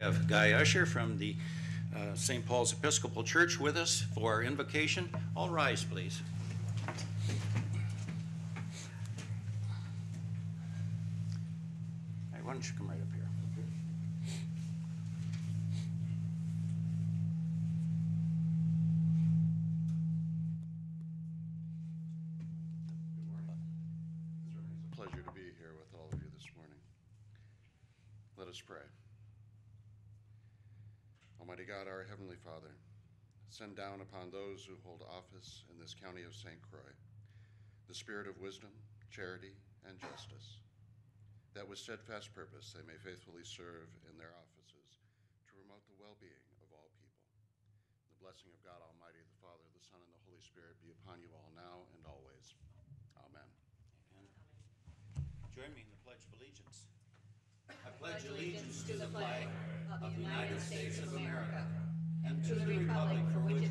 We have Guy Usher from the St. Paul's Episcopal Church with us for our invocation. All rise, please. All right, why don't you come right up here? Good morning. It is a pleasure to be here with all of you this morning. Let us pray. Almighty God, our Heavenly Father, send down upon those who hold office in this county of St. Croix the spirit of wisdom, charity, and justice, that with steadfast purpose they may faithfully serve in their offices to promote the well-being of all people. The blessing of God Almighty, the Father, the Son, and the Holy Spirit be upon you all now and always. Amen. Amen. Join me in the Pledge of Allegiance. I pledge allegiance to the flag of the United States of America and to the republic for which it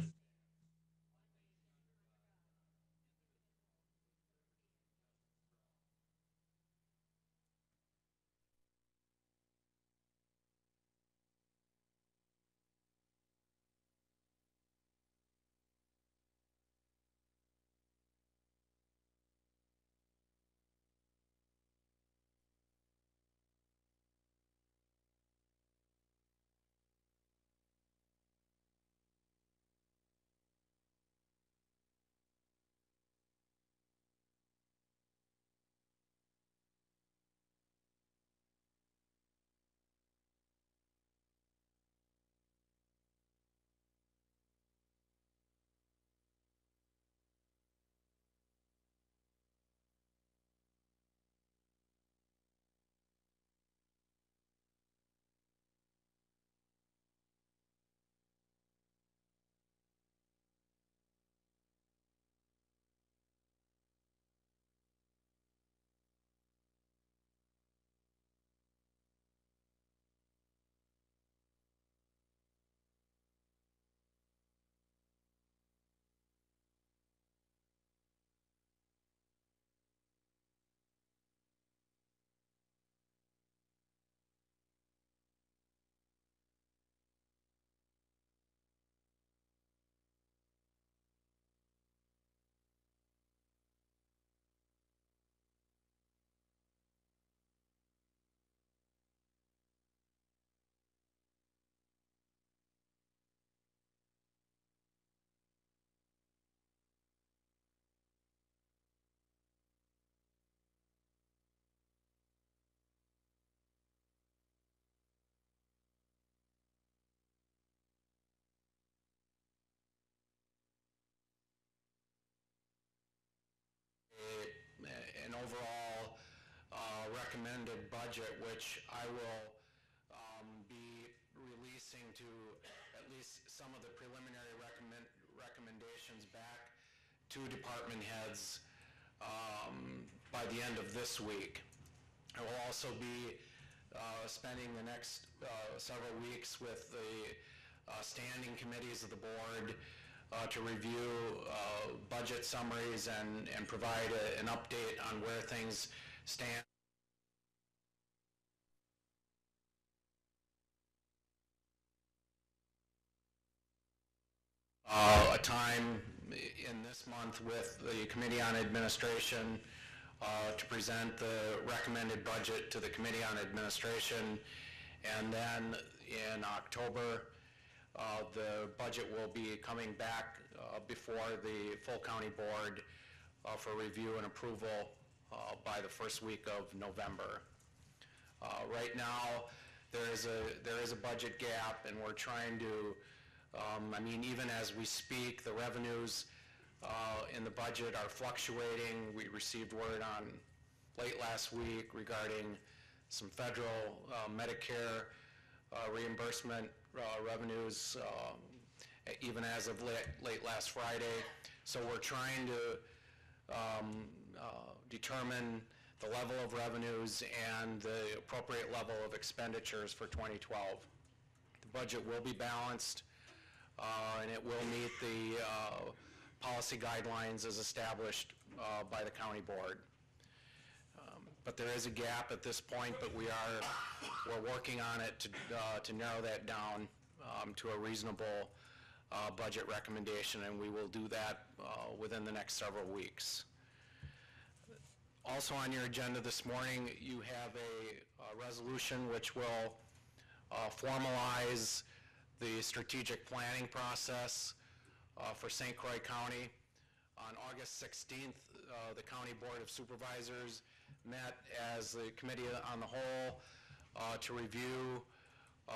an overall recommended budget, which I will be releasing to at least some of the preliminary recommendations back to department heads by the end of this week. I will also be spending the next several weeks with the standing committees of the board to review budget summaries and provide an update on where things stand. A time in this month with the Committee on Administration to present the recommended budget to the Committee on Administration, and then in October the budget will be coming back before the full county board for review and approval by the first week of November. Right now there is a budget gap, and we're trying to I mean, even as we speak, the revenues in the budget are fluctuating. We received word on late last week regarding some federal Medicare reimbursement revenues, even as of late last Friday. So we're trying to determine the level of revenues and the appropriate level of expenditures for 2012. The budget will be balanced, and it will meet the policy guidelines as established by the county board. but there is a gap at this point, but we're working on it to narrow that down to a reasonable budget recommendation, and we will do that within the next several weeks. Also on your agenda this morning, you have a resolution which will formalize the strategic planning process for St. Croix County. On August 16th, the County Board of Supervisors met as the Committee on the Whole to review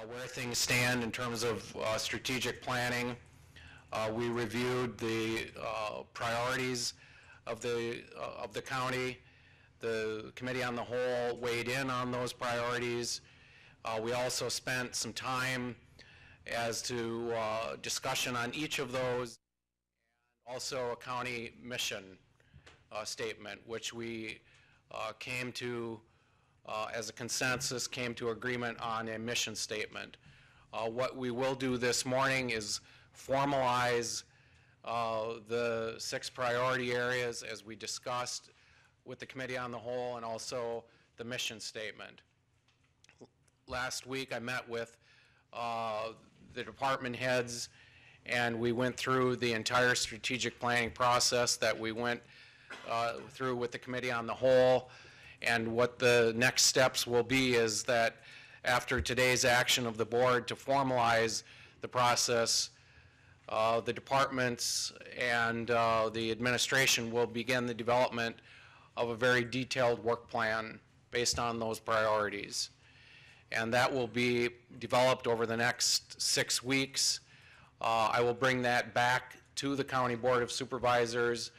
where things stand in terms of strategic planning. We reviewed the priorities of the county. The Committee on the Whole weighed in on those priorities. We also spent some time as to discussion on each of those, and also a county mission statement, which we came to, as a consensus, came to agreement on a mission statement. What we will do this morning is formalize the 6 priority areas as we discussed with the Committee on the Whole, and also the mission statement. Last week I met with the department heads, and we went through the entire strategic planning process that we went through with the Committee on the Whole. And what the next steps will be is that after today's action of the board to formalize the process, the departments and the administration will begin the development of a very detailed work plan based on those priorities. And that will be developed over the next 6 weeks. I will bring that back to the County Board of Supervisors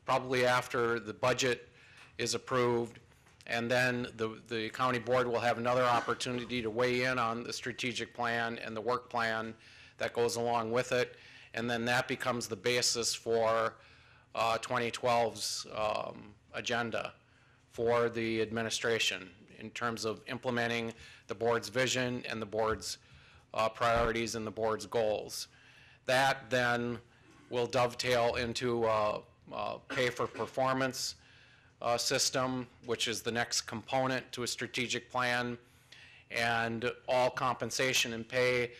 probably after the budget is approved, and then the County Board will have another opportunity to weigh in on the strategic plan and the work plan that goes along with it, and then that becomes the basis for 2012's agenda for the administration in terms of implementing the board's vision and the board's priorities and the board's goals. That then will dovetail into a pay for performance system, which is the next component to a strategic plan, and all compensation and pay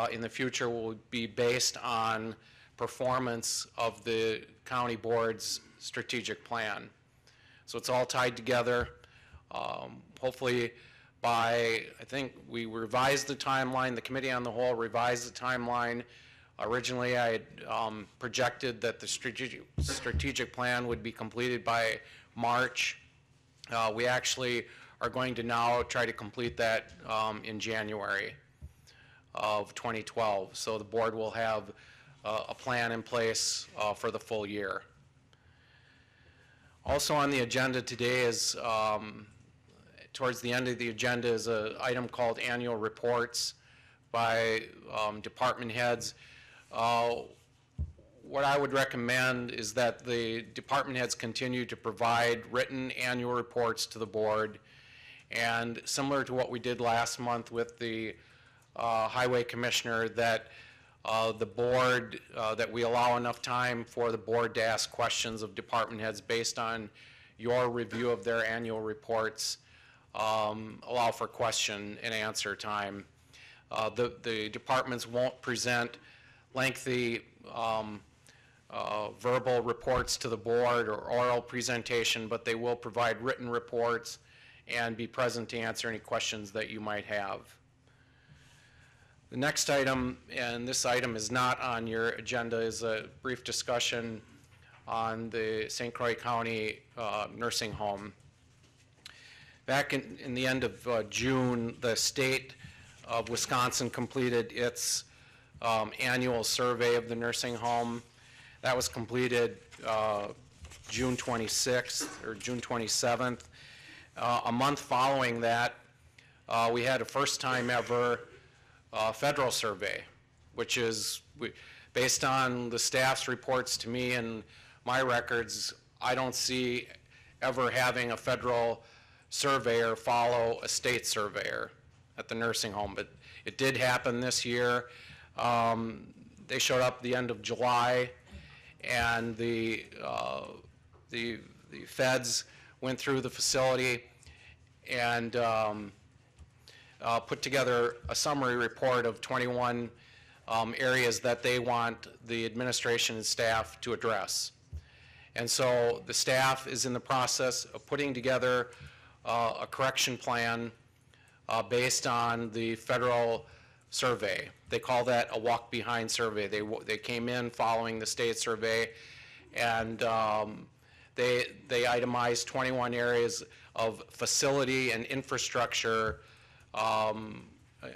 in the future will be based on performance of the county board's strategic plan. So it's all tied together. Hopefully by, I think we revised the timeline, the Committee on the Whole revised the timeline. Originally I had projected that the strategic plan would be completed by March. We actually are going to now try to complete that in January of 2012. So the board will have a plan in place for the full year. Also on the agenda today is, towards the end of the agenda is an item called annual reports by department heads. What I would recommend is that the department heads continue to provide written annual reports to the board, and similar to what we did last month with the highway commissioner, that the board, that we allow enough time for the board to ask questions of department heads based on your review of their annual reports, allow for question and answer time. The departments won't present lengthy verbal reports to the board or oral presentation, but they will provide written reports and be present to answer any questions that you might have. The next item, and this item is not on your agenda, is a brief discussion on the St. Croix County nursing home. Back in the end of June, the state of Wisconsin completed its annual survey of the nursing home. That was completed June 26th or June 27th. A month following that, we had a first time ever federal survey, which is, based on the staff's reports to me and my records, I don't see ever having a federal surveyor follow a state surveyor at the nursing home, but it did happen this year. They showed up the end of July, and the feds went through the facility and put together a summary report of 21 areas that they want the administration and staff to address. And so the staff is in the process of putting together a correction plan based on the federal survey. They call that a walk-behind survey. They came in following the state survey, and they itemized 21 areas of facility and infrastructure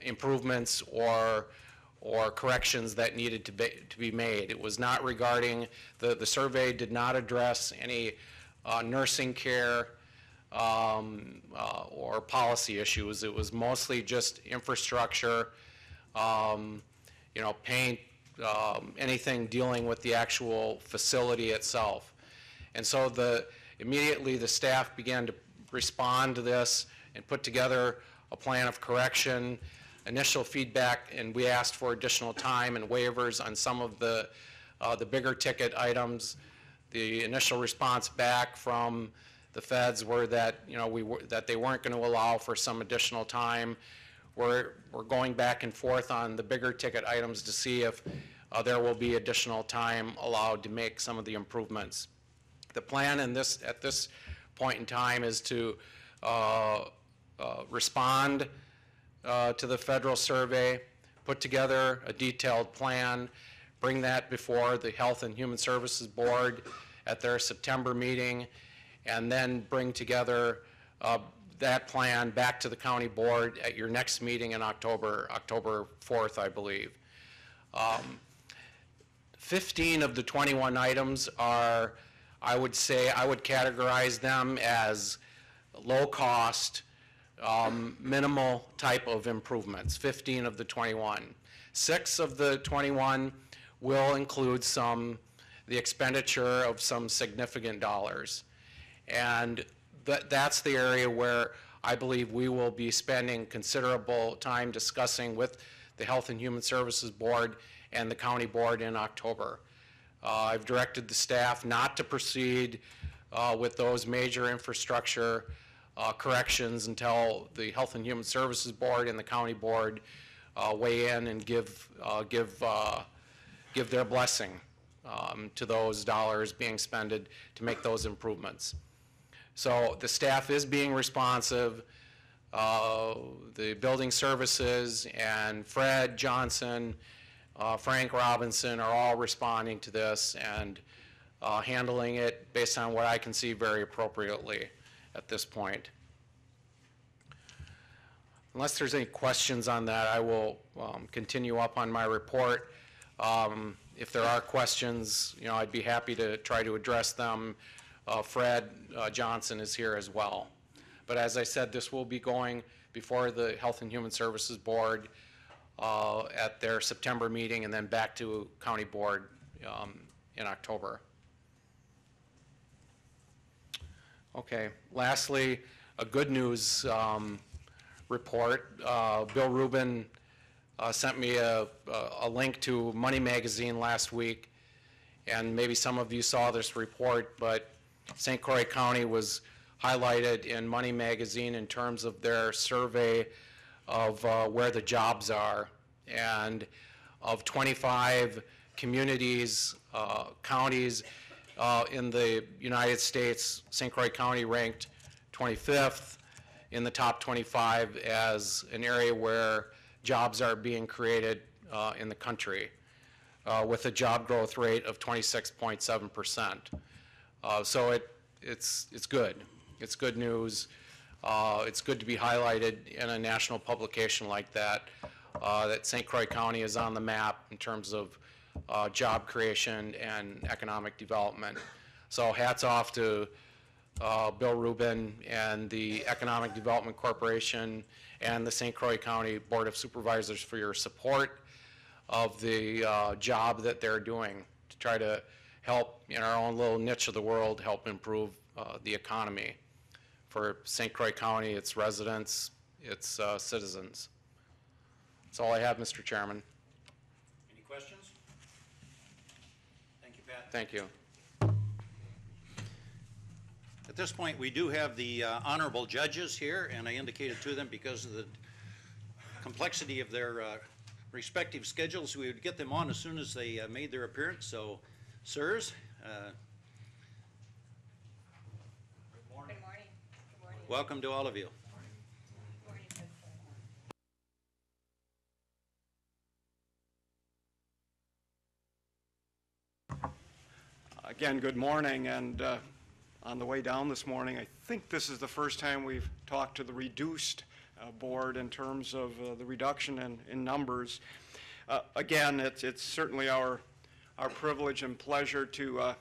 improvements or corrections that needed to be made. It was not regarding, the survey did not address any nursing care or policy issues. It was mostly just infrastructure, paint, anything dealing with the actual facility itself. And so immediately the staff began to respond to this and put together a plan of correction, initial feedback, and we asked for additional time and waivers on some of the bigger ticket items. The initial response back from the feds were that that they weren't going to allow for some additional time. We're going back and forth on the bigger ticket items to see if there will be additional time allowed to make some of the improvements. The plan at this point in time is to respond to the federal survey, put together a detailed plan, bring that before the Health and Human Services Board at their September meeting, and then bring together that plan back to the county board at your next meeting in October 4th, I believe. 15 of the 21 items are, I would categorize them as low cost, minimal type of improvements, 15 of the 21. 6 of the 21 will include the expenditure of some significant dollars. And that's the area where I believe we will be spending considerable time discussing with the Health and Human Services Board and the County Board in October. I've directed the staff not to proceed with those major infrastructure corrections until the Health and Human Services Board and the County Board weigh in and give their blessing to those dollars being spent to make those improvements. So the staff is being responsive. The building services and Fred Johnson, Frank Robinson are all responding to this and handling it based on what I can see very appropriately at this point. Unless there's any questions on that, I will continue up on my report. If there are questions, I'd be happy to try to address them. Fred Johnson is here as well. But as I said, this will be going before the Health and Human Services Board at their September meeting and then back to County Board in October. Okay, lastly, a good news report. Bill Rubin sent me a link to Money Magazine last week, and maybe some of you saw this report, but St. Croix County was highlighted in Money Magazine in terms of their survey of where the jobs are. And of 25 communities, counties in the United States, St. Croix County ranked 25th in the top 25 as an area where jobs are being created in the country, with a job growth rate of 26.7%. So it's good. It's good news. It's good to be highlighted in a national publication like that, that St. Croix County is on the map in terms of job creation and economic development. So hats off to Bill Rubin and the Economic Development Corporation and the St. Croix County Board of Supervisors for your support of the job that they're doing to try to help, in our own little niche of the world, help improve the economy for St. Croix County, its residents, its citizens. That's all I have, Mr. Chairman. Any questions? Thank you, Pat. Thank you. At this point, we do have the honorable judges here, and I indicated to them because of the complexity of their respective schedules, we would get them on as soon as they made their appearance. So, sirs, Good morning. Good morning. welcome to all of you. Good morning. Again, good morning, and on the way down this morning, I think this is the first time we've talked to the reduced board in terms of the reduction in numbers. Again, it's certainly our privilege and pleasure to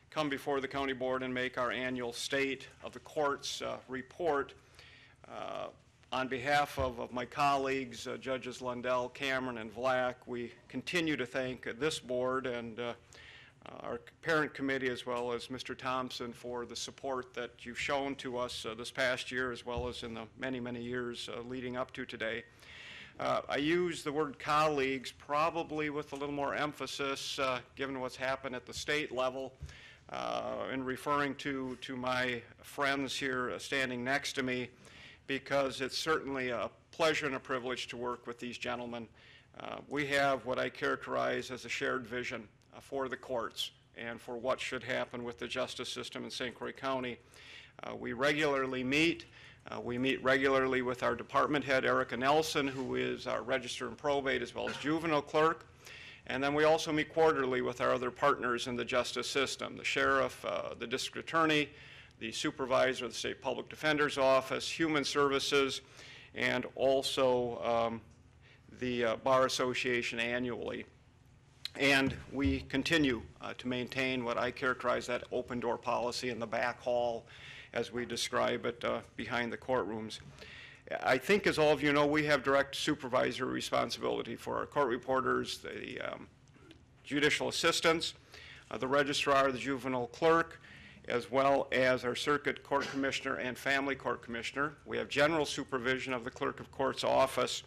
come before the county board and make our annual state of the courts report. On behalf of my colleagues, Judges Lundell, Cameron, and Vlack, we continue to thank this board and our parent committee, as well as Mr. Thompson, for the support that you've shown to us this past year, as well as in the many, many years leading up to today. I use the word colleagues probably with a little more emphasis, given what's happened at the state level, in referring to my friends here standing next to me, because it's certainly a pleasure and a privilege to work with these gentlemen. We have what I characterize as a shared vision for the courts and for what should happen with the justice system in St. Croix County. We regularly meet. We meet regularly with our department head, Erica Nelson, who is our register and probate as well as juvenile clerk. And then we also meet quarterly with our other partners in the justice system, the sheriff, the district attorney, the supervisor of the state public defender's office, human services, and also the Bar Association annually. And we continue to maintain what I characterize that open door policy in the back hall, as we describe it behind the courtrooms. I think, as all of you know, we have direct supervisory responsibility for our court reporters, the judicial assistants, the registrar, the juvenile clerk, as well as our circuit court commissioner and family court commissioner. We have general supervision of the clerk of court's office.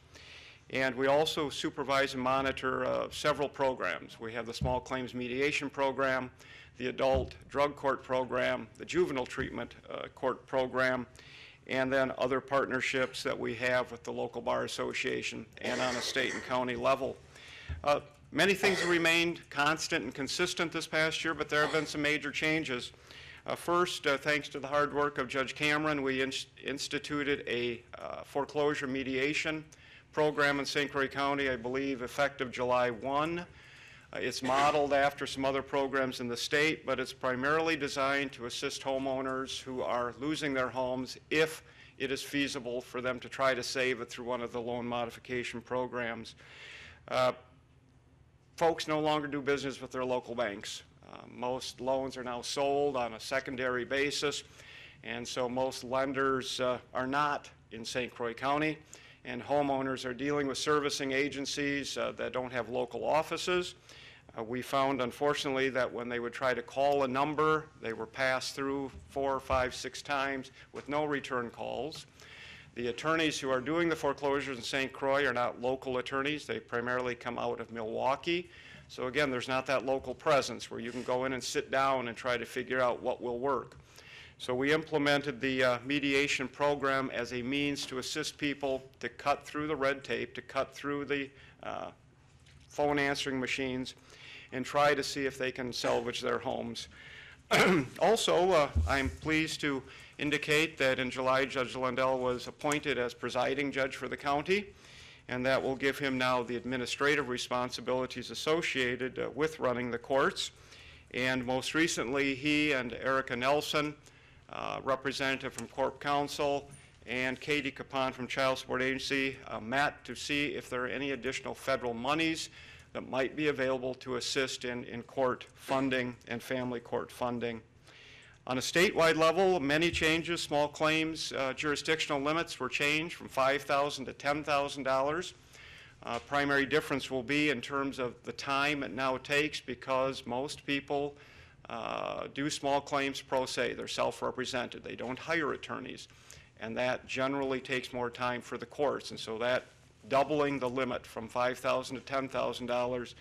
And we also supervise and monitor several programs. We have the small claims mediation program, the adult drug court program, the juvenile treatment court program, and then other partnerships that we have with the local bar association and on a state and county level. Many things have remained constant and consistent this past year, but there have been some major changes. First, thanks to the hard work of Judge Cameron, we instituted a foreclosure mediation program in St. Croix County, I believe, effective July 1. It's modeled after some other programs in the state, but it's primarily designed to assist homeowners who are losing their homes if it is feasible for them to try to save it through one of the loan modification programs. Folks no longer do business with their local banks. Most loans are now sold on a secondary basis, and so most lenders are not in St. Croix County. And homeowners are dealing with servicing agencies that don't have local offices. We found, unfortunately, that when they would try to call a number, they were passed through 4, 5, 6 times with no return calls. The attorneys who are doing the foreclosures in St. Croix are not local attorneys. They primarily come out of Milwaukee. So again, there's not that local presence where you can go in and sit down and try to figure out what will work. So we implemented the mediation program as a means to assist people to cut through the red tape, to cut through the phone answering machines, and try to see if they can salvage their homes. Also, I'm pleased to indicate that in July, Judge Lundell was appointed as presiding judge for the county, and that will give him now the administrative responsibilities associated with running the courts. And most recently, he and Erica Nelson, representative from Corp Council, and Katie Capon from Child Support Agency met to see if there are any additional federal monies that might be available to assist in court funding and family court funding. On a statewide level, many changes. Small claims jurisdictional limits were changed from $5,000 to $10,000. Primary difference will be in terms of the time it now takes, because most people do small claims pro se. They're self-represented. They don't hire attorneys. And that generally takes more time for the courts. And so that doubling the limit from $5,000 to $10,000,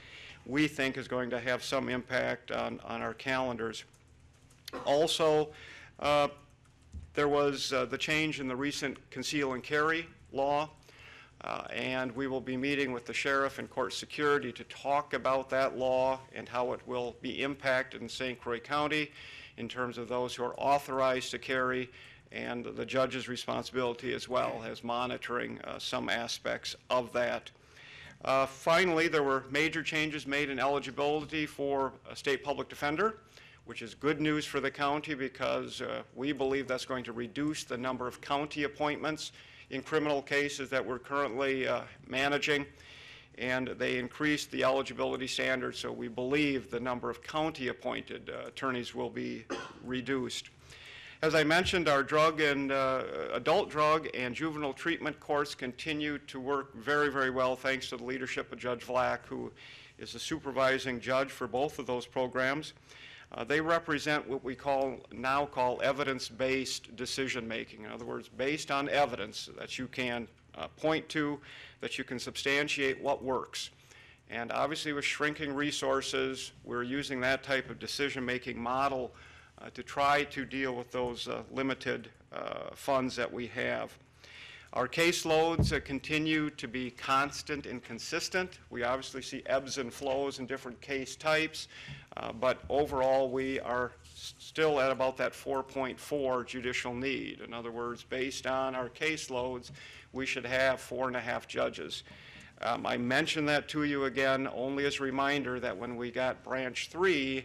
we think is going to have some impact on our calendars. Also, There was the change in the recent conceal and carry law, and we will be meeting with the sheriff and court security to talk about that law and how it will be impacted in St. Croix County in terms of those who are authorized to carry, and the judge's responsibility as well as monitoring some aspects of that. Finally, there were major changes made in eligibility for a state public defender, which is good news for the county because we believe that's going to reduce the number of county appointments in criminal cases that we're currently managing, and they increased the eligibility standards, so we believe the number of county-appointed attorneys will be reduced. As I mentioned, our drug and adult drug and juvenile treatment courts continue to work very, very well thanks to the leadership of Judge Vlack, who is the supervising judge for both of those programs. They represent what we now call evidence-based decision-making. In other words, based on evidence that you can point to, that you can substantiate what works. And obviously with shrinking resources, we're using that type of decision-making model to try to deal with those limited funds that we have. Our caseloads continue to be constant and consistent. We obviously see ebbs and flows in different case types, but overall we are still at about that 4.4 judicial need. In other words, based on our caseloads, we should have 4.5 judges. I mention that to you again only as a reminder that when we got branch 3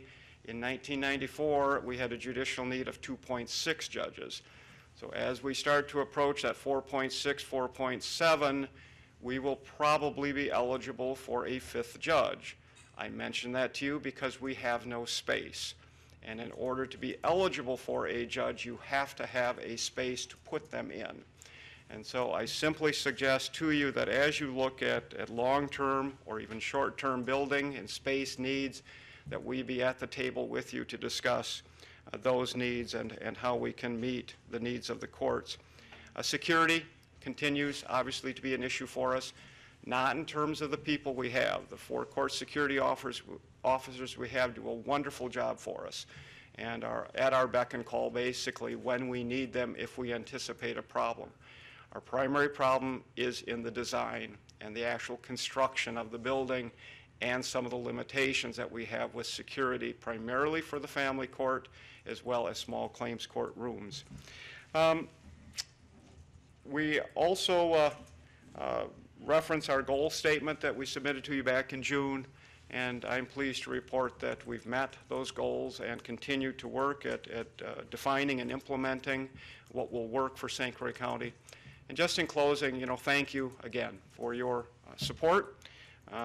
in 1994, we had a judicial need of 2.6 judges. So as we start to approach that 4.6, 4.7, we will probably be eligible for a 5th judge. I mention that to you because we have no space. And in order to be eligible for a judge, you have to have a space to put them in. And so I simply suggest to you that as you look at long-term or even short-term building and space needs, that we be at the table with you to discuss those needs and how we can meet the needs of the courts. Security continues obviously to be an issue for us, not in terms of the people we have. The 4 court security officers we have do a wonderful job for us and are at our beck and call basically when we need them if we anticipate a problem. Our primary problem is in the design and the actual construction of the building and some of the limitations that we have with security, primarily for the family court as well as small claims court rooms. We also reference our goal statement that we submitted to you back in June, and I'm pleased to report that we've met those goals and continue to work at defining and implementing what will work for St. Croix County. And just in closing, thank you again for your support,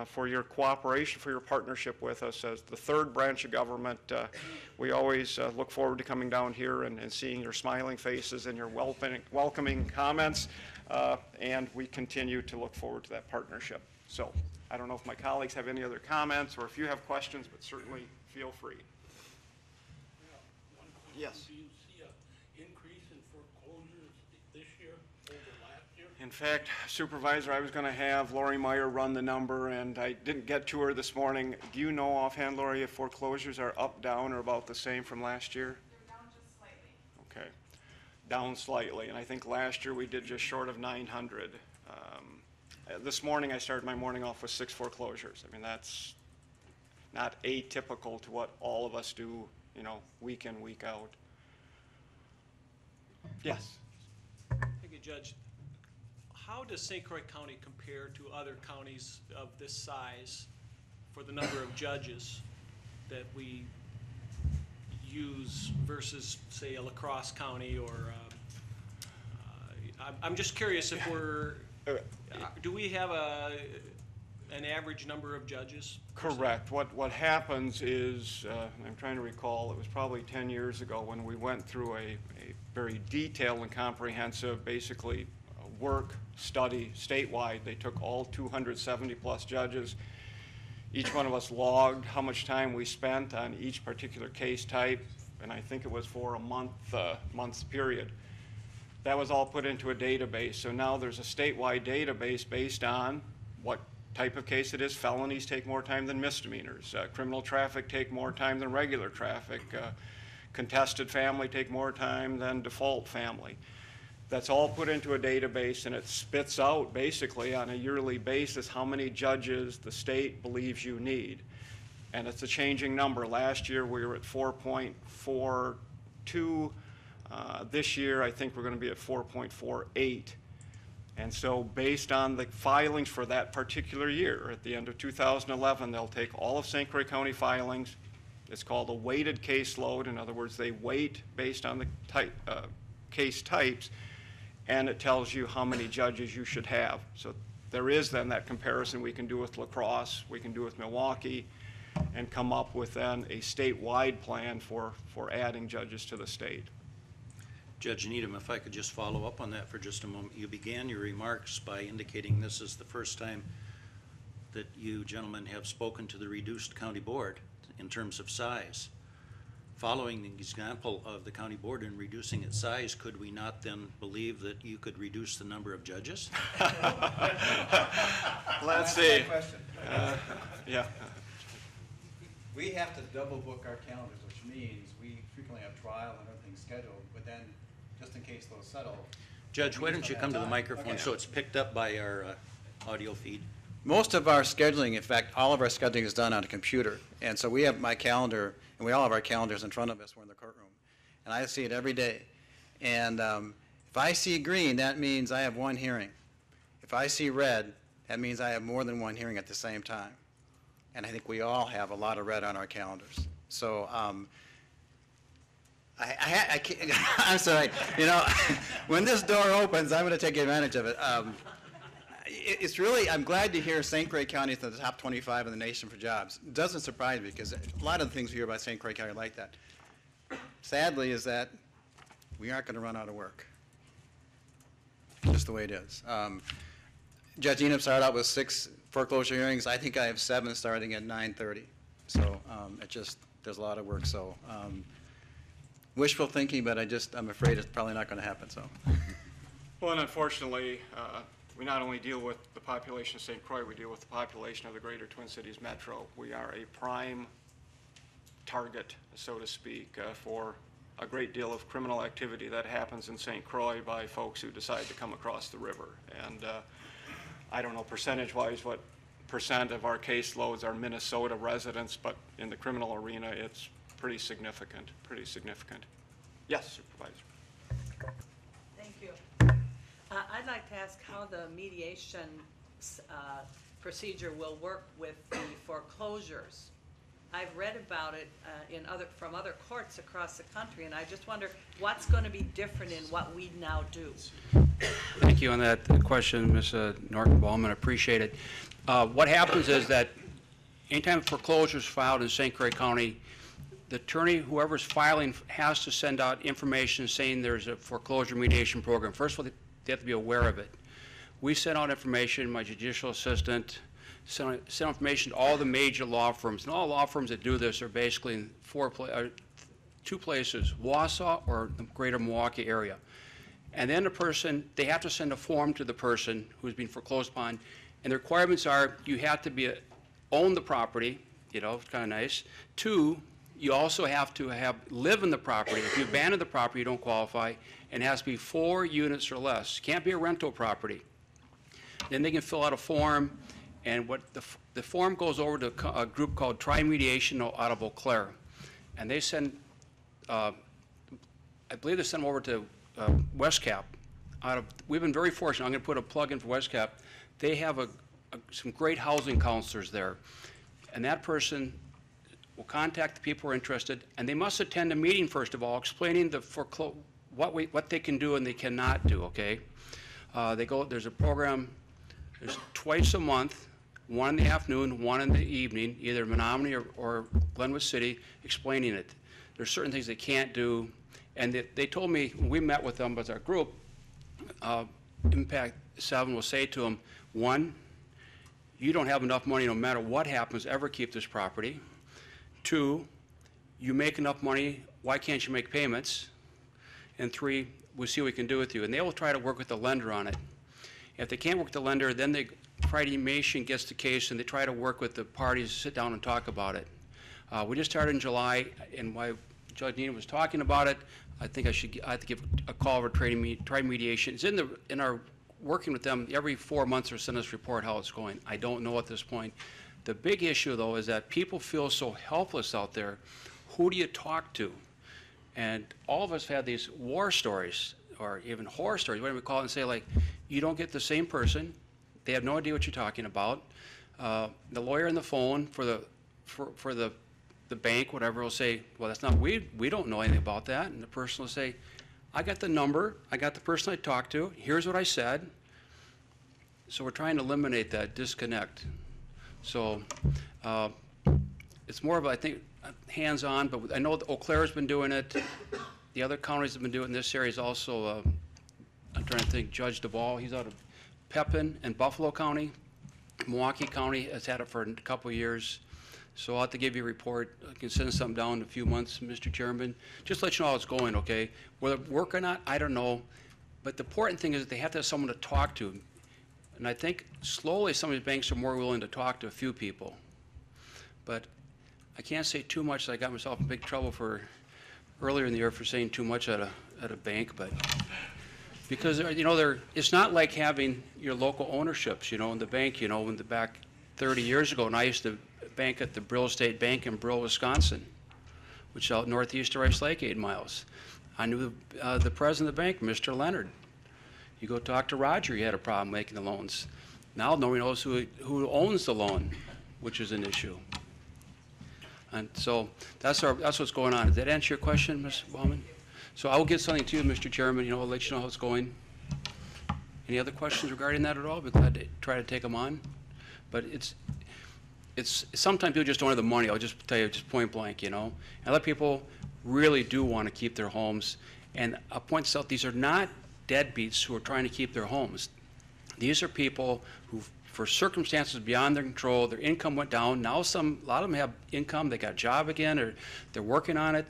for your cooperation, for your partnership with us as the 3rd branch of government. We always look forward to coming down here and seeing your smiling faces and your welcoming comments, and we continue to look forward to that partnership. So I don't know if my colleagues have any other comments or if you have questions, but certainly feel free. Yes. Do you see an increase in foreclosures this year over last year? In fact, Supervisor, I was going to have Lori Meyer run the number, and I didn't get to her this morning. Do you know offhand, Lori, if foreclosures are up, down, or about the same from last year? They're down just slightly. Okay, down slightly, and I think last year we did just short of 900. This morning I started my morning off with 6 foreclosures. I mean, that's not atypical to what all of us do, week in, week out. Yes? Thank you, Judge. How does St. Croix County compare to other counties of this size for the number of judges that we use versus, say, a La Crosse County or, I'm just curious if we're, do we have an average number of judges? Correct. What happens is, I'm trying to recall, it was probably 10 years ago when we went through a very detailed and comprehensive, basically, work study statewide. They took all 270 plus judges. Each one of us logged how much time we spent on each particular case type, and I think it was for a month period. That was all put into a database. So now there's a statewide database based on what type of case it is. Felonies take more time than misdemeanors. Criminal traffic take more time than regular traffic. contested family take more time than default family. That's all put into a database, and it spits out basically on a yearly basis how many judges the state believes you need. And it's a changing number. Last year we were at 4.42. This year I think we're going to be at 4.48. And so based on the filings for that particular year, at the end of 2011, they'll take all of St. Croix County filings. It's called a weighted caseload. In other words, they weight based on the case types, and it tells you how many judges you should have. So there is then that comparison we can do with La Crosse, we can do with Milwaukee, and come up with then a statewide plan for adding judges to the state. Judge Needham, if I could just follow up on that for just a moment. You began your remarks by indicating this is the first time that you gentlemen have spoken to the reduced county board in terms of size. Following the example of the county board in reducing its size, could we not then believe that you could reduce the number of judges? Let's see. Yeah. We have to double book our calendars, which means we frequently have trial and other things scheduled, but then, just in case those settle. Judge, why don't you come to the microphone Okay. so it's picked up by our audio feed? Most of our scheduling, in fact, all of our scheduling is done on a computer. And so we have my calendar, and we all have our calendars in front of us. We're in the courtroom. And I see it every day. And if I see green, that means I have one hearing. If I see red, that means I have more than one hearing at the same time. And I think we all have a lot of red on our calendars. So I can't, I'm sorry, you know, when this door opens, I'm going to take advantage of it. It's really, I'm glad to hear St. Croix County is in the top 25 in the nation for jobs. It doesn't surprise me because a lot of the things we hear about St. Croix County are like that. Sadly is that we aren't going to run out of work. Just the way it is. Judge Enum started out with 6 foreclosure hearings. I think I have 7 starting at 9:30. So it just, there's a lot of work. So wishful thinking, but I'm afraid it's probably not going to happen. So. Well, and unfortunately, we not only deal with the population of St. Croix, we deal with the population of the greater Twin Cities metro. We are a prime target, so to speak, for a great deal of criminal activity that happens in St. Croix by folks who decide to come across the river. And I don't know percentage-wise what percent of our caseloads are Minnesota residents, but in the criminal arena, it's pretty significant, pretty significant. Yes, Supervisor. Thank you. I'd like to ask how the mediation procedure will work with the foreclosures. I've read about it from other courts across the country, and I just wonder what's going to be different in what we now do. Thank you on that question, Ms. Norton-Ballman. I appreciate it. What happens is that anytime foreclosure is filed in St. Croix County, the attorney, whoever's filing, has to send out information saying there's a foreclosure mediation program. First of all, they have to be aware of it. We send out information, my judicial assistant sent information to all the major law firms. And all law firms that do this are basically in 2 places, Wausau or the greater Milwaukee area. And then the person, they have to send a form to the person who's been foreclosed upon. And the requirements are you have to own the property, you know, it's kind of nice. 2, you also have to live in the property. If you abandon the property, you don't qualify, and it has to be 4 units or less. It can't be a rental property. Then they can fill out a form, and what the form goes over to a group called Tri-Mediation out of Eau Claire. And they send, I believe they send them over to Westcap. We've been very fortunate. I'm going to put a plug in for Westcap. They have some great housing counselors there. And that person will contact the people who are interested, and they must attend a meeting, first of all, explaining what they can do and they cannot do, okay? There's a program, there's twice a month, one in the afternoon, one in the evening, either Menominee or Glenwood City, explaining it. There's certain things they can't do, and they told me, when we met with them as our group, Impact 7 will say to them, 1, you don't have enough money no matter what happens, ever keep this property. 2, you make enough money, why can't you make payments? And 3, we'll see what we can do with you. And they will try to work with the lender on it. If they can't work with the lender, then Tri-Mediation gets the case and they try to work with the parties, sit down and talk about it. We just started in July, and my Judge Nina was talking about it. I think I have to give a call over trade mediation. It's in our working with them every 4 months or send us a report how it's going. I don't know at this point. The big issue, though, is that people feel so helpless out there. Who do you talk to? And all of us have these war stories, or even horror stories, whatever we call it, and say, like, you don't get the same person. They have no idea what you're talking about. The lawyer on the phone for the bank, whatever, will say, well, that's not, we don't know anything about that. And the person will say, I got the number, I got the person I talked to, here's what I said. So we're trying to eliminate that disconnect. So it's more of, I think, hands-on, but I know that Eau Claire's been doing it. The other counties have been doing it. In this area is also, I'm trying to think, Judge Duvall, he's out of Pepin and Buffalo County. Milwaukee County has had it for a couple of years. So I'll have to give you a report. I can send something down in a few months, Mr. Chairman. Just let you know how it's going, okay? Whether it work or not, I don't know. But the important thing is that they have to have someone to talk to. And I think slowly some of these banks are more willing to talk to a few people. But I can't say too much. I got myself in big trouble for earlier in the year for saying too much at a bank. But because, you know, it's not like having your local ownerships, you know, in the bank, you know, in the back 30 years ago. And I used to bank at the Brill State Bank in Brill, Wisconsin, which is out northeast of Rice Lake, 8 miles. I knew the president of the bank, Mr. Leonard. You go talk to Roger, he had a problem making the loans. Now nobody knows who owns the loan, which is an issue. And so that's what's going on. Does that answer your question, Ms. Wellman? So I will get something to you, Mr. Chairman. You know, I'll let you know how it's going. Any other questions regarding that at all? I'll be glad to try to take them on. But it's sometimes people just don't have the money. I'll just tell you, just point blank, you know. And other people really do want to keep their homes. And I'll point this out, these are not deadbeats who are trying to keep their homes. These are people who, for circumstances beyond their control, their income went down. Now a lot of them have income, they got a job again, or they're working on it,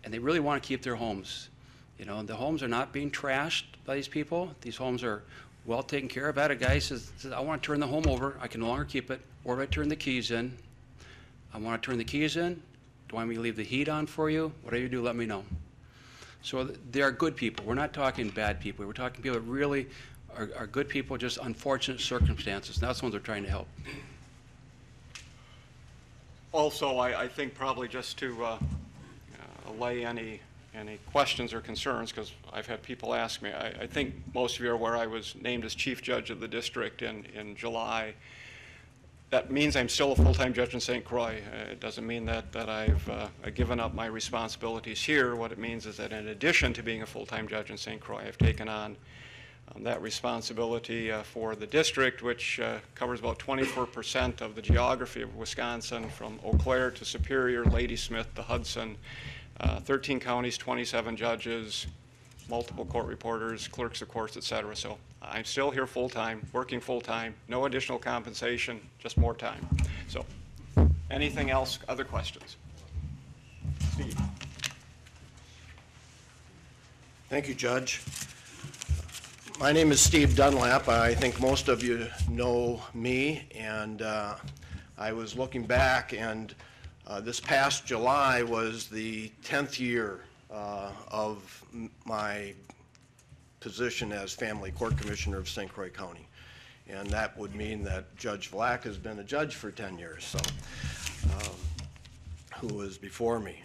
and they really want to keep their homes. You know, the homes are not being trashed by these people. These homes are well taken care of. I had a guy says, I want to turn the home over. I can no longer keep it. Or do I turn the keys in? I want to turn the keys in. Do you want me to leave the heat on for you? Whatever you do, let me know. So they are good people. We're not talking bad people. We're talking people that really are good people, just unfortunate circumstances. And that's the ones they're trying to help. Also, I think probably just to allay any questions or concerns, because I've had people ask me, I think most of you are aware I was named as chief judge of the district in July. That means I'm still a full-time judge in St. Croix. It doesn't mean that I've given up my responsibilities here. What it means is that in addition to being a full-time judge in St. Croix, I've taken on that responsibility for the district, which covers about 24% of the geography of Wisconsin, from Eau Claire to Superior, Ladysmith to Hudson, 13 counties, 27 judges, multiple court reporters, clerks of courts, et cetera. So I'm still here full-time, working full-time, no additional compensation, just more time. So anything else, other questions? Steve. Thank you, Judge. My name is Steve Dunlap. I think most of you know me, and I was looking back, and this past July was the 10th year of my position as Family Court Commissioner of St. Croix County. And that would mean that Judge Vlack has been a judge for 10 years, so who was before me.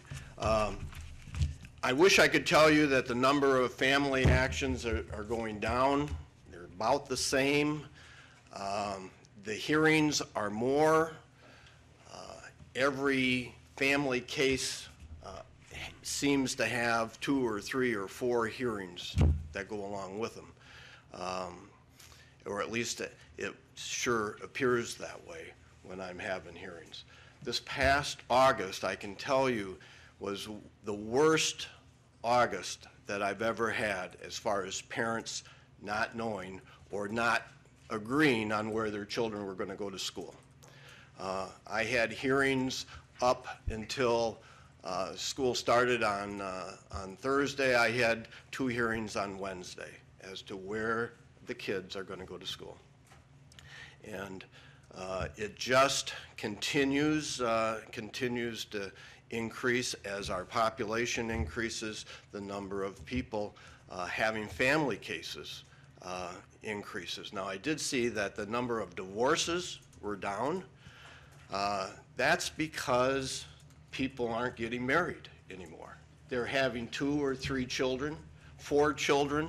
I wish I could tell you that the number of family actions are going down. They're about the same. The hearings are more. Every family case seems to have 2 or 3 or 4 hearings that go along with them. Or at least it sure appears that way when I'm having hearings. This past August, I can tell you, was the worst August that I've ever had as far as parents not knowing or not agreeing on where their children were going to go to school. I had hearings up until school started on Thursday. I had 2 hearings on Wednesday as to where the kids are going to go to school. And it just continues to increase as our population increases, the number of people having family cases increases. Now, I did see that the number of divorces were down. That's because people aren't getting married anymore. They're having 2 or 3 children, 4 children,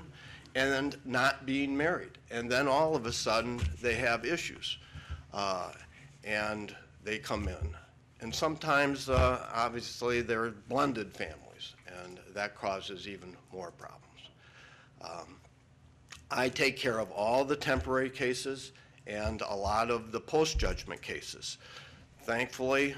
and not being married. And then all of a sudden, they have issues, and they come in. And sometimes, obviously, they're blended families, and that causes even more problems. I take care of all the temporary cases and a lot of the post-judgment cases. Thankfully,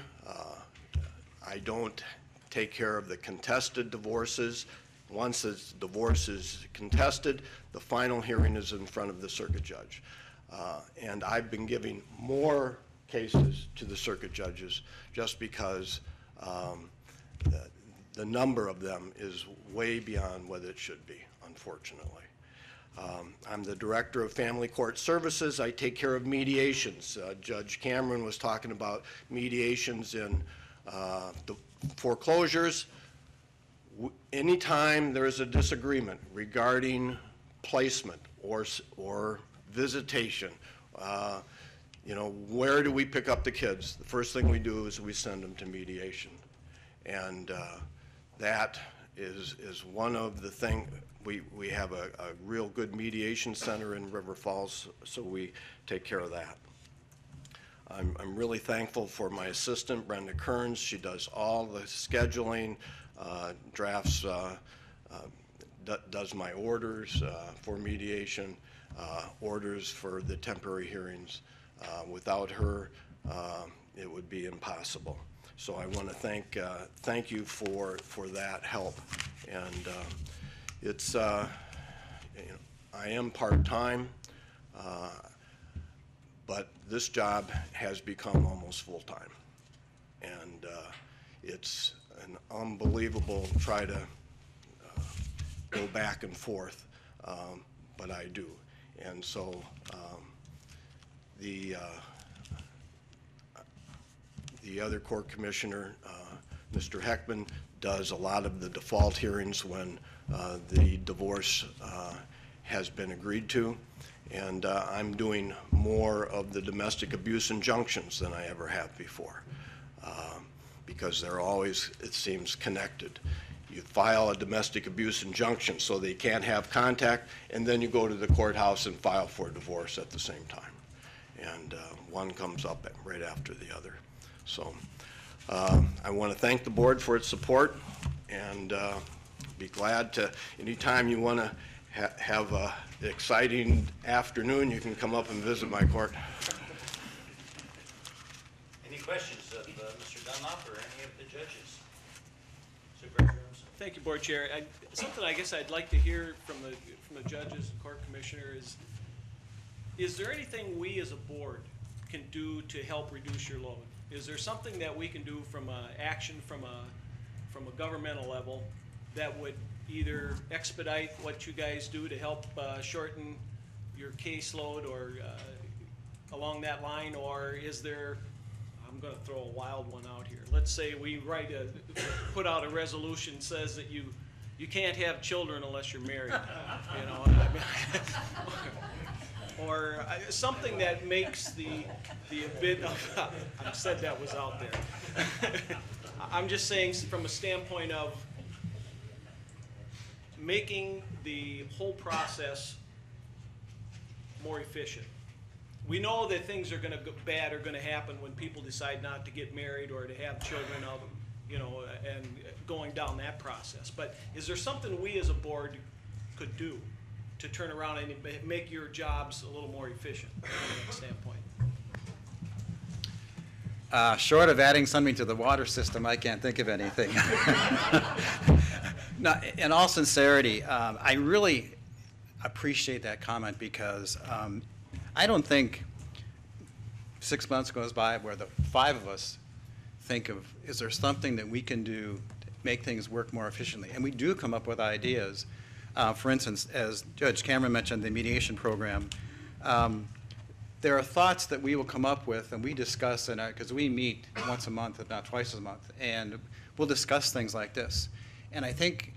I don't take care of the contested divorces. Once the divorce is contested, the final hearing is in front of the circuit judge. And I've been giving more cases to the circuit judges just because the number of them is way beyond what it should be, unfortunately. I'm the Director of Family Court Services. I take care of mediations. Judge Cameron was talking about mediations in the foreclosures. Anytime there is a disagreement regarding placement or visitation, you know, where do we pick up the kids? The first thing we do is we send them to mediation. And that is one of the things. We have a real good mediation center in River Falls, so we take care of that. I'm really thankful for my assistant, Brenda Kearns. She does all the scheduling, drafts, does my orders for mediation, orders for the temporary hearings. Without her, it would be impossible. So I want to thank you for that help. And it's, you know, I am part-time, but this job has become almost full-time. And it's an unbelievable try to go back and forth, but I do. And so the other court commissioner, Mr. Heckman, does a lot of the default hearings when the divorce has been agreed to. And I'm doing more of the domestic abuse injunctions than I ever have before, because they're always, it seems, connected. You file a domestic abuse injunction so they can't have contact, and then you go to the courthouse and file for a divorce at the same time. And one comes up right after the other. So I want to thank the board for its support, and be glad to, anytime you want to have an exciting afternoon, you can come up and visit my court. Any questions of Mr. Dunlop or any of the judges? Supervisor Williams? Thank you, Board Chair. Something I guess I'd like to hear from the judges and court commissioner is there anything we as a board can do to help reduce your load? Is there something that we can do from action from a governmental level that would either expedite what you guys do to help shorten your caseload or along that line, or is there, I'm going to throw a wild one out here. Let's say we put out a resolution says that you can't have children unless you're married, you know, or something that makes the bit of, I said that was out there. I'm just saying from a standpoint of making the whole process more efficient. We know that things are going to go bad are going to happen when people decide not to get married or to have children of, you know, and going down that process. But is there something we as a board could do to turn around and make your jobs a little more efficient from that standpoint? Short of adding something to the water system, I can't think of anything. No, in all sincerity, I really appreciate that comment because I don't think 6 months goes by where the 5 of us think of, is there something that we can do to make things work more efficiently? And we do come up with ideas. For instance, as Judge Cameron mentioned, the mediation program, there are thoughts that we will come up with and we discuss, because we meet once a month, if not twice a month, and we'll discuss things like this. And I think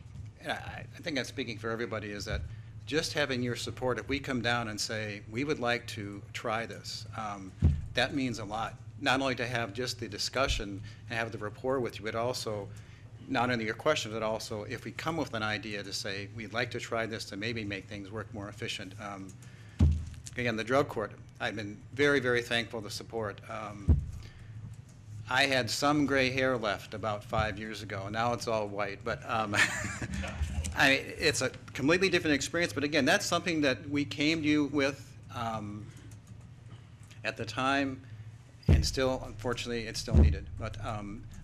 I'm speaking for everybody, is that just having your support, if we come down and say, we would like to try this, that means a lot. Not only to have just the discussion and have the rapport with you, but also not only your questions, but also if we come with an idea to say, we'd like to try this to maybe make things work more efficient. Again, the drug court, I've been very, very thankful for the support. I had some gray hair left about 5 years ago, and now it's all white, but it's a completely different experience. But again, that's something that we came to you with at the time, and still, unfortunately, it's still needed. But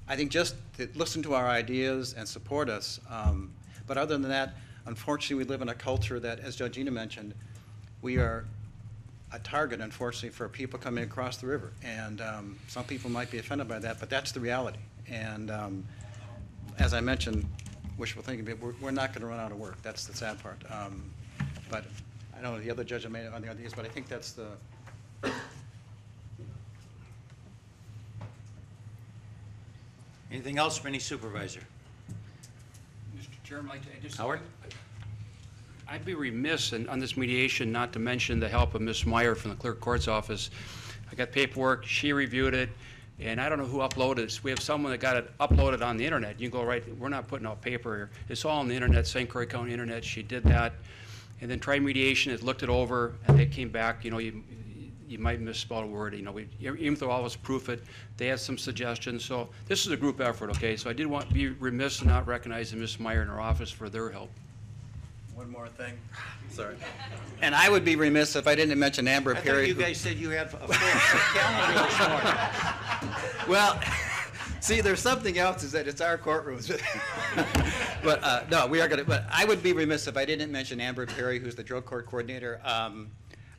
I think just to listen to our ideas and support us. But other than that, unfortunately, we live in a culture that, as Judge Ina mentioned, we are a target, unfortunately, for people coming across the river. And some people might be offended by that, but that's the reality. And as I mentioned, wishful thinking, we're not going to run out of work. That's the sad part. But I don't know the other judge I made on the ideas, but I think that's the... Anything else from any supervisor? Mr. Chairman, Howard? I'd be remiss on this mediation not to mention the help of Ms. Meyer from the clerk court's office. I got paperwork, she reviewed it, and I don't know who uploaded it. We have someone that got it uploaded on the internet. You can go right, we're not putting out paper here. It's all on the internet, St. Croix County internet. She did that. And then Tri-Mediation has looked it over, and they came back, you know, you might misspell a word, you know, even though all of us proof it, they had some suggestions. So this is a group effort, okay? So I did want to be remiss in not recognizing Ms. Meyer and her office for their help. One more thing. Sorry. And I would be remiss if I didn't mention Amber I Perry. thought you guys said you had a full calendar this morning. Well, see, there's something else, is that it's our courtrooms. But no, we are going to, but I would be remiss if I didn't mention Amber Perry, who's the drug court coordinator.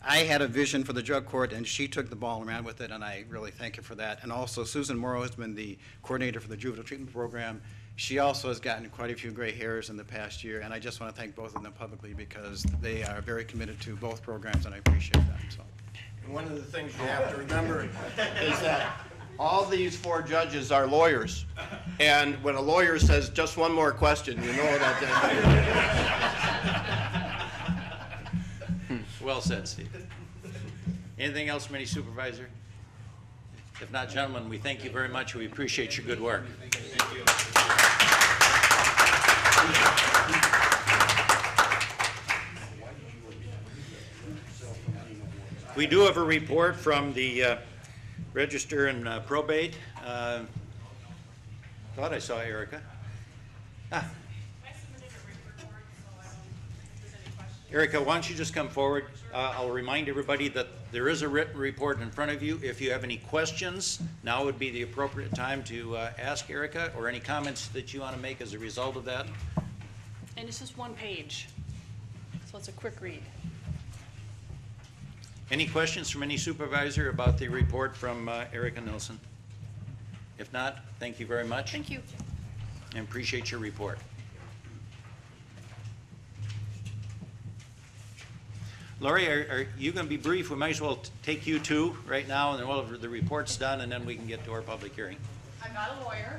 I had a vision for the drug court, and she took the ball and ran with it, and I really thank her for that. And also, Susan Morrow has been the coordinator for the juvenile treatment program. She also has gotten quite a few gray hairs in the past year, and I just want to thank both of them publicly because they are very committed to both programs, and I appreciate that. So. And one of the things you have to remember is that all these four judges are lawyers. And when a lawyer says just one more question, you know that. Well said, Steve. Anything else from any supervisor? If not, gentlemen, we thank you very much. We appreciate your good work. Thank you. We do have a report from the Register and Probate. Thought I saw Erica. Ah. Erica, why don't you just come forward? I'll remind everybody that there is a written report in front of you. If you have any questions, now would be the appropriate time to ask Erica, or any comments that you want to make as a result of that. And it's just one page, so it's a quick read. Any questions from any supervisor about the report from Erica Nilsson? If not, thank you very much. Thank you. And appreciate your report. Lori, are you going to be brief? We might as well take you two right now, and then we'll have the report's done, and then we can get to our public hearing. I'm not a lawyer.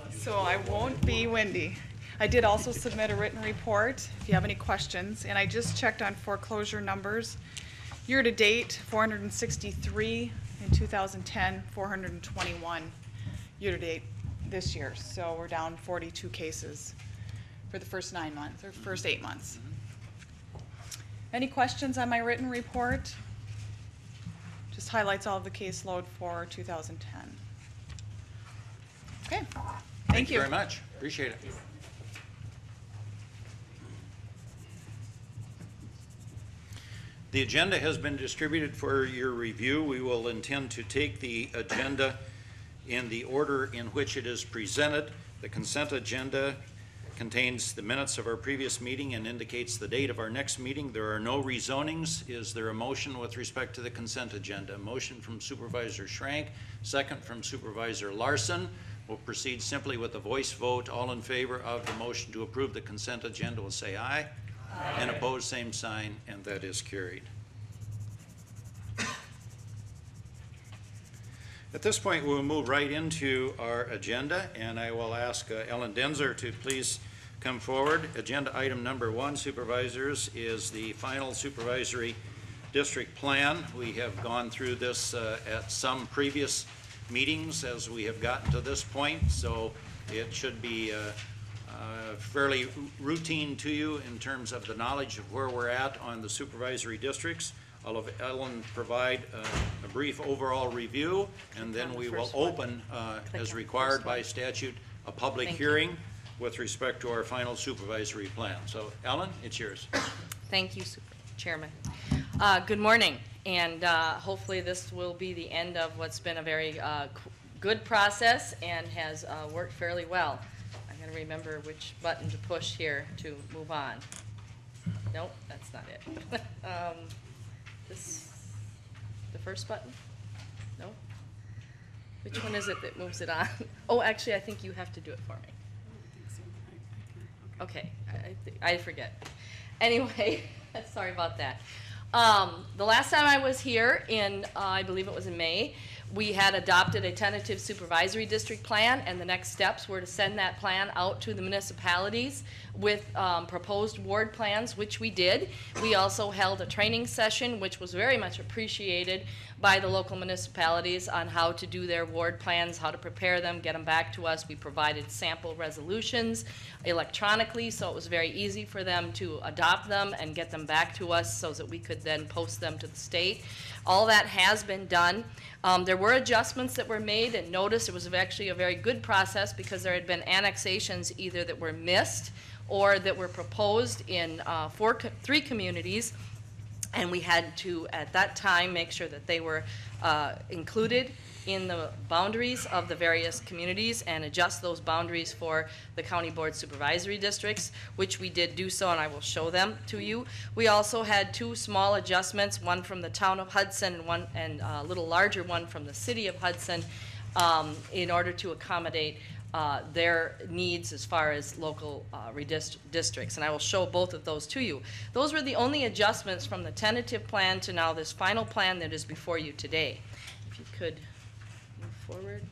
So I won't be windy. I did also submit a written report if you have any questions, and I just checked on foreclosure numbers. Year to date, 463, in 2010, 421 year to date this year. So we're down 42 cases for the first 9 months, or first 8 months. Any questions on my written report? Just highlights all of the caseload for 2010. Okay, thank you. Very much, appreciate it. The agenda has been distributed for your review. We will intend to take the agenda in the order in which it is presented. The consent agenda contains the minutes of our previous meeting and indicates the date of our next meeting. There are no rezonings. Is there a motion with respect to the consent agenda? Motion from Supervisor Schrank, second from Supervisor Larson. We'll proceed simply with a voice vote. All in favor of the motion to approve the consent agenda will say aye. Aye. And opposed, same sign, and that is carried. At this point, we'll move right into our agenda, and I will ask Ellen Denzer to please come forward. Agenda item number 1, supervisors, is the final supervisory district plan. We have gone through this at some previous meetings as we have gotten to this point, so it should be fairly routine to you in terms of the knowledge of where we're at on the supervisory districts. I'll have Ellen provide a brief overall review, and then we will open, as required by statute, a public hearing with respect to our final supervisory plan. So, Ellen, it's yours. Thank you, Chairman. Good morning, and hopefully this will be the end of what's been a very good process and has worked fairly well. I'm going to remember which button to push here to move on. Nope, that's not it. The first button? No? Which one is it that moves it on? Oh, actually, I think you have to do it for me. Okay, I forget. Anyway, sorry about that. The last time I was here in, I believe it was in May, we had adopted a tentative supervisory district plan, and the next steps were to send that plan out to the municipalities with proposed ward plans, which we did. We also held a training session, which was very much appreciated by the local municipalities on how to do their ward plans, how to prepare them, get them back to us. We provided sample resolutions electronically, so it was very easy for them to adopt them and get them back to us so that we could then post them to the state. All that has been done. There were adjustments that were made, and notice it was actually a very good process because there had been annexations either that were missed or that were proposed in 3 communities, and we had to, at that time, make sure that they were included in the boundaries of the various communities and adjust those boundaries for the county board supervisory districts, which we did do so, and I will show them to you. We also had 2 small adjustments, one from the town of Hudson and a little larger one from the city of Hudson, in order to accommodate their needs as far as local districts, and I will show both of those to you. Those were the only adjustments from the tentative plan to now this final plan that is before you today. If you could move forward.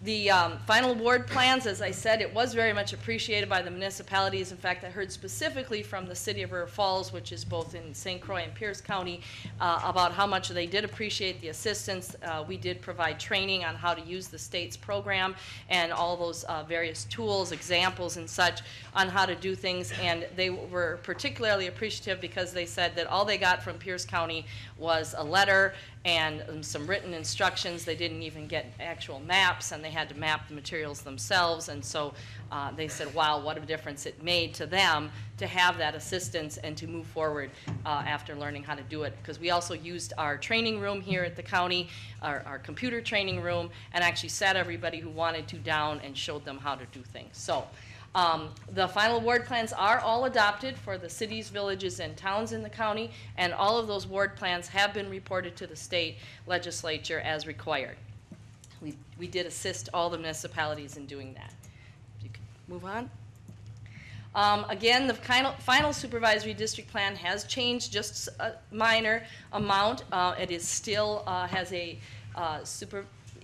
The final ward plans, as I said, it was very much appreciated by the municipalities. In fact, I heard specifically from the city of River Falls, which is both in St. Croix and Pierce County, about how much they did appreciate the assistance. We did provide training on how to use the state's program and all those various tools, examples and such on how to do things, and they were particularly appreciative because they said that all they got from Pierce County was a letter and some written instructions. They didn't even get actual maps, and they had to map the materials themselves, and so they said, wow, what a difference it made to them to have that assistance and to move forward after learning how to do it. Because we also used our training room here at the county, our computer training room, and actually sat everybody who wanted to down and showed them how to do things. So the final ward plans are all adopted for the cities, villages, and towns in the county, and all of those ward plans have been reported to the state legislature as required. We did assist all the municipalities in doing that. If you could move on. Again, the final supervisory district plan has changed just a minor amount. It is still has a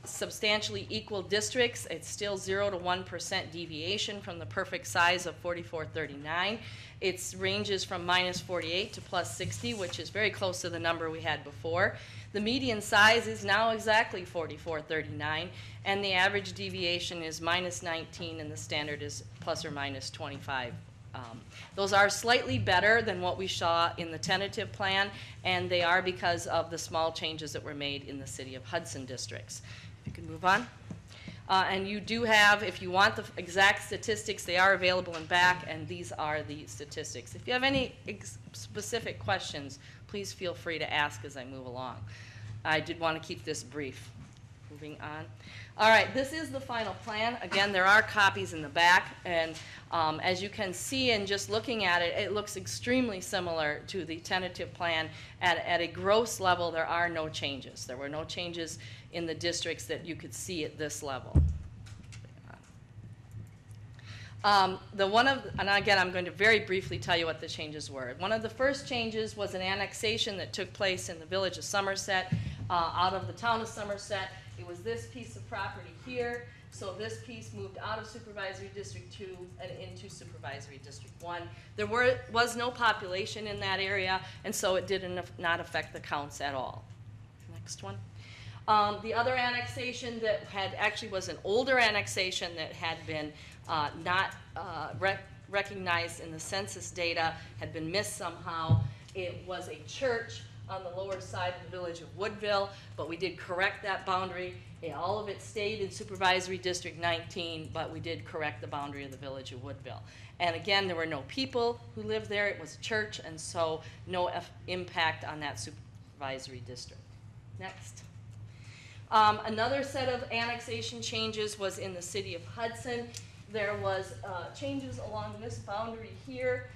substantially equal districts. It's still 0 to 1% deviation from the perfect size of 4439. It ranges from -48 to +60, which is very close to the number we had before. The median size is now exactly 4439, and the average deviation is -19, and the standard is ±25. Those are slightly better than what we saw in the tentative plan, and they are because of the small changes that were made in the city of Hudson districts. If you can move on. And you do have, if you want the exact statistics, they are available in back, and these are the statistics. If you have any specific questions, please feel free to ask as I move along. I did want to keep this brief. Moving on. All right, this is the final plan. Again, there are copies in the back, and as you can see in just looking at it, it looks extremely similar to the tentative plan. At a gross level, there are no changes. There were no changes in the districts that you could see at this level. And again, I'm going to very briefly tell you what the changes were. One of the first changes was an annexation that took place in the village of Somerset out of the town of Somerset. It was this piece of property here, so this piece moved out of Supervisory District 2 and into Supervisory District 1. There was no population in that area, and so it did not affect the counts at all. Next one. The other annexation that actually was an older annexation that had been not recognized in the census data, had been missed somehow. It was a church on the lower side of the village of Woodville, but we did correct that boundary. All of it stayed in Supervisory District 19, but we did correct the boundary of the village of Woodville. And again, there were no people who lived there. It was a church, and so no impact on that supervisory district. Next. Another set of annexation changes was in the city of Hudson. There was changes along this boundary here.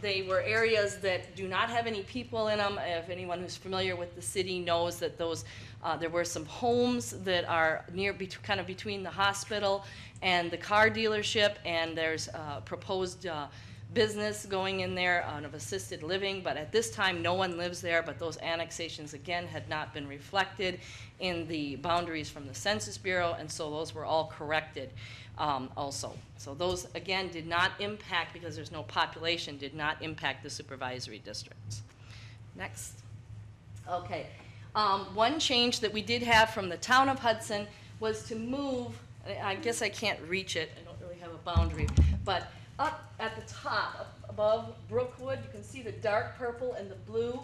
They were areas that do not have any people in them. If anyone who's familiar with the city knows that those, there were some homes that are near, kind of between the hospital and the car dealership, and there's proposed business going in there of assisted living, but at this time no one lives there, but those annexations again had not been reflected in the boundaries from the Census Bureau, and so those were all corrected also. So those again did not impact, because there's no population, did not impact the supervisory districts. Next. Okay. One change that we did have from the town of Hudson was to move, I guess I can't reach it, I don't really have a boundary, but up at the top, up above Brookwood, you can see the dark purple and the blue.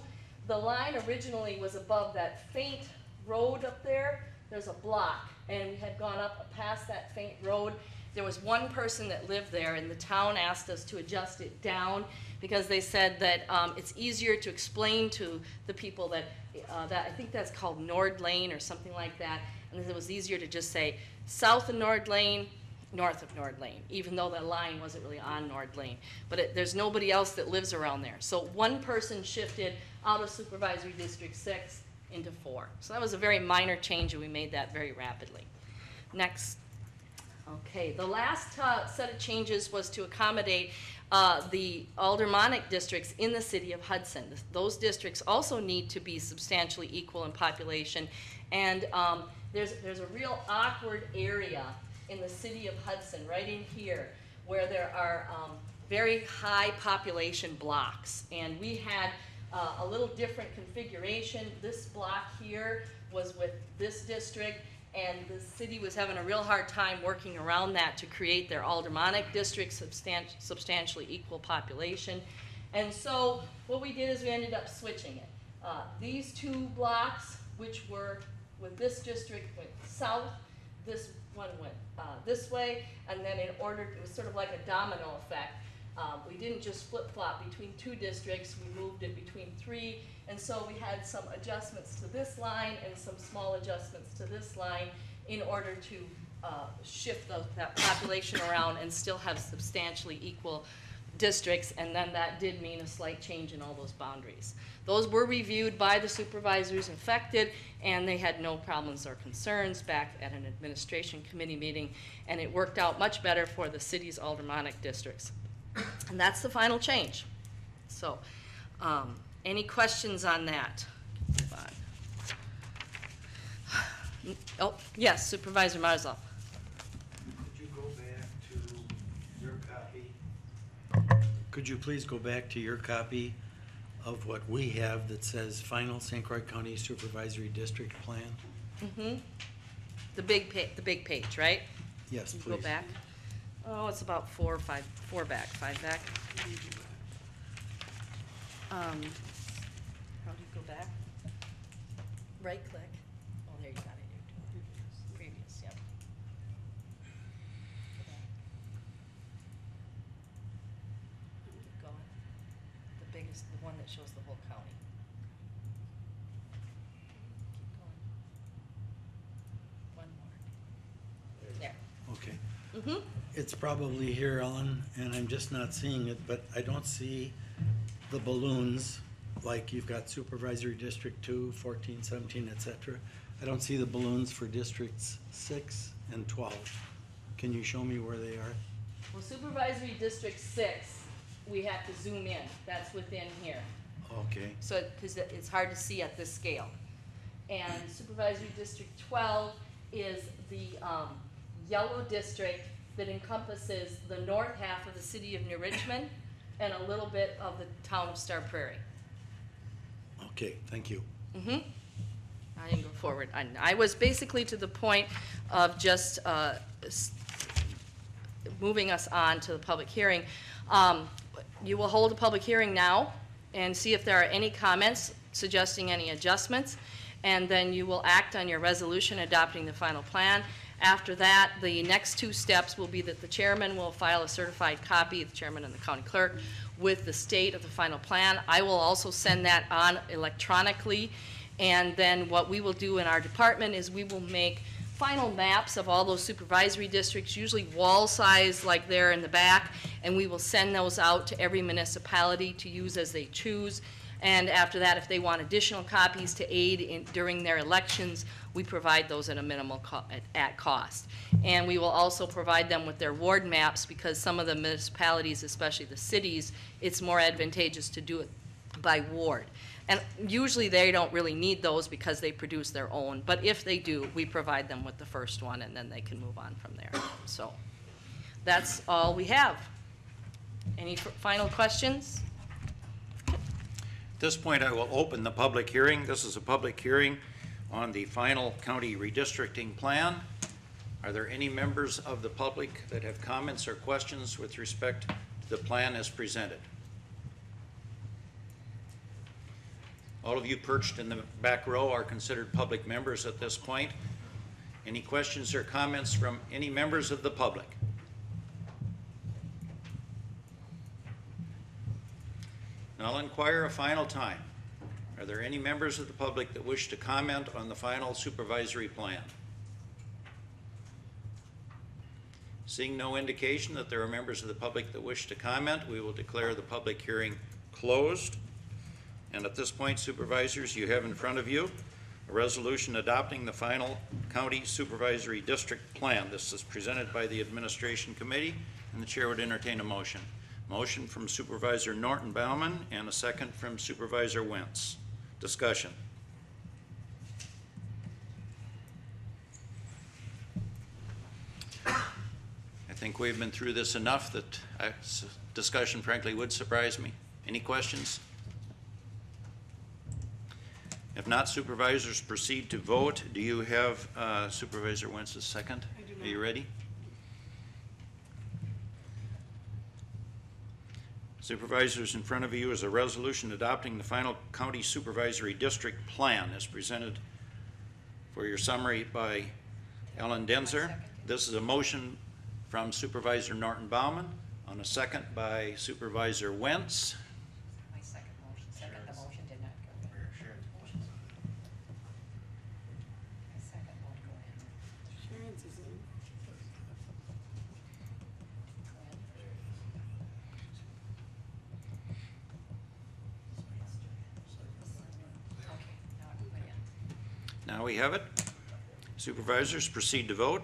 The line originally was above that faint road up there. There's a block, and we had gone up past that faint road. There was one person that lived there, and the town asked us to adjust it down because they said that it's easier to explain to the people that, I think that's called Nord Lane or something like that, and it was easier to just say south of Nord Lane, north of Nord Lane, even though the line wasn't really on Nord Lane. But there's nobody else that lives around there. So one person shifted out of Supervisory District 6 into 4. So that was a very minor change, and we made that very rapidly. Next. Okay, the last set of changes was to accommodate the aldermanic districts in the city of Hudson. Those districts also need to be substantially equal in population, and there's a real awkward area in the city of Hudson, right in here, where there are very high population blocks. And we had a little different configuration. This block here was with this district, and the city was having a real hard time working around that to create their aldermanic district, substantially equal population. And so what we did is we ended up switching it. These two blocks, which were with this district, went south. This one went this way, and then in order, it was sort of like a domino effect. We didn't just flip-flop between two districts, we moved it between 3, and so we had some adjustments to this line and some small adjustments to this line in order to shift that population around and still have substantially equal districts, and then that did mean a slight change in all those boundaries. Those were reviewed by the supervisors affected, and they had no problems or concerns back at an administration committee meeting, and it worked out much better for the city's aldermanic districts. And that's the final change. So, any questions on that? Oh, yes, Supervisor Marzal. Could you go back to your copy? Could you please go back to your copy of what we have that says final St. Croix County Supervisory District Plan? Mm-hmm. The big page, right? Yes, please. Go back. Oh, it's about 4 back, 5 back. How do you go back? Right click. Oh, there you got it. Previous, yep. Go back. Keep going. The biggest, the one that shows the whole county. Keep going. One more. There. Okay. Mm-hmm. It's probably here, Ellen, and I'm just not seeing it, but I don't see the balloons, like you've got Supervisory District 2, 14, 17, et cetera. I don't see the balloons for Districts 6 and 12. Can you show me where they are? Well, Supervisory District 6, we have to zoom in. That's within here. Okay. So, because it's hard to see at this scale. And Supervisory District 12 is the yellow district that encompasses the north half of the city of New Richmond and a little bit of the town of Star Prairie. Okay, thank you. I can go forward. I was basically to the point of just moving us on to the public hearing. You will hold a public hearing now and see if there are any comments suggesting any adjustments, and then you will act on your resolution adopting the final plan. After that, the next two steps will be that the chairman will file a certified copy, the chairman and the county clerk, with the state of the final plan. I will also send that on electronically, and then what we will do in our department is we will make final maps of all those supervisory districts, usually wall size like there in the back, and we will send those out to every municipality to use as they choose. And after that, if they want additional copies to aid during their elections, we provide those at a minimal at cost. And we will also provide them with their ward maps, because some of the municipalities, especially the cities, it's more advantageous to do it by ward. And usually they don't really need those because they produce their own. But if they do, we provide them with the first one, and then they can move on from there. So that's all we have. Any final questions? At this point, I will open the public hearing. This is a public hearing on the final county redistricting plan. Are there any members of the public that have comments or questions with respect to the plan as presented? All of you perched in the back row are considered public members at this point. Any questions or comments from any members of the public? And I'll inquire a final time. Are there any members of the public that wish to comment on the final supervisory plan? Seeing no indication that there are members of the public that wish to comment, we will declare the public hearing closed. And at this point, supervisors, you have in front of you a resolution adopting the final county supervisory district plan. This is presented by the administration committee, and the chair would entertain a motion. Motion from Supervisor Norton Bauman and a second from Supervisor Wentz. Discussion. I think we've been through this enough that discussion frankly would surprise me. Any questions? If not, supervisors, proceed to vote. Do you have Supervisor Wentz's second? I do not. Are you ready? Supervisors, in front of you is a resolution adopting the final county supervisory district plan as presented for your summary by Ellen Denzer. This is a motion from Supervisor Norton Bauman on a second by Supervisor Wentz. My second motion, the motion did not go in. My second won't go in. Sharon's is in. Okay, now it went in. Now we have it. Supervisors, proceed to vote.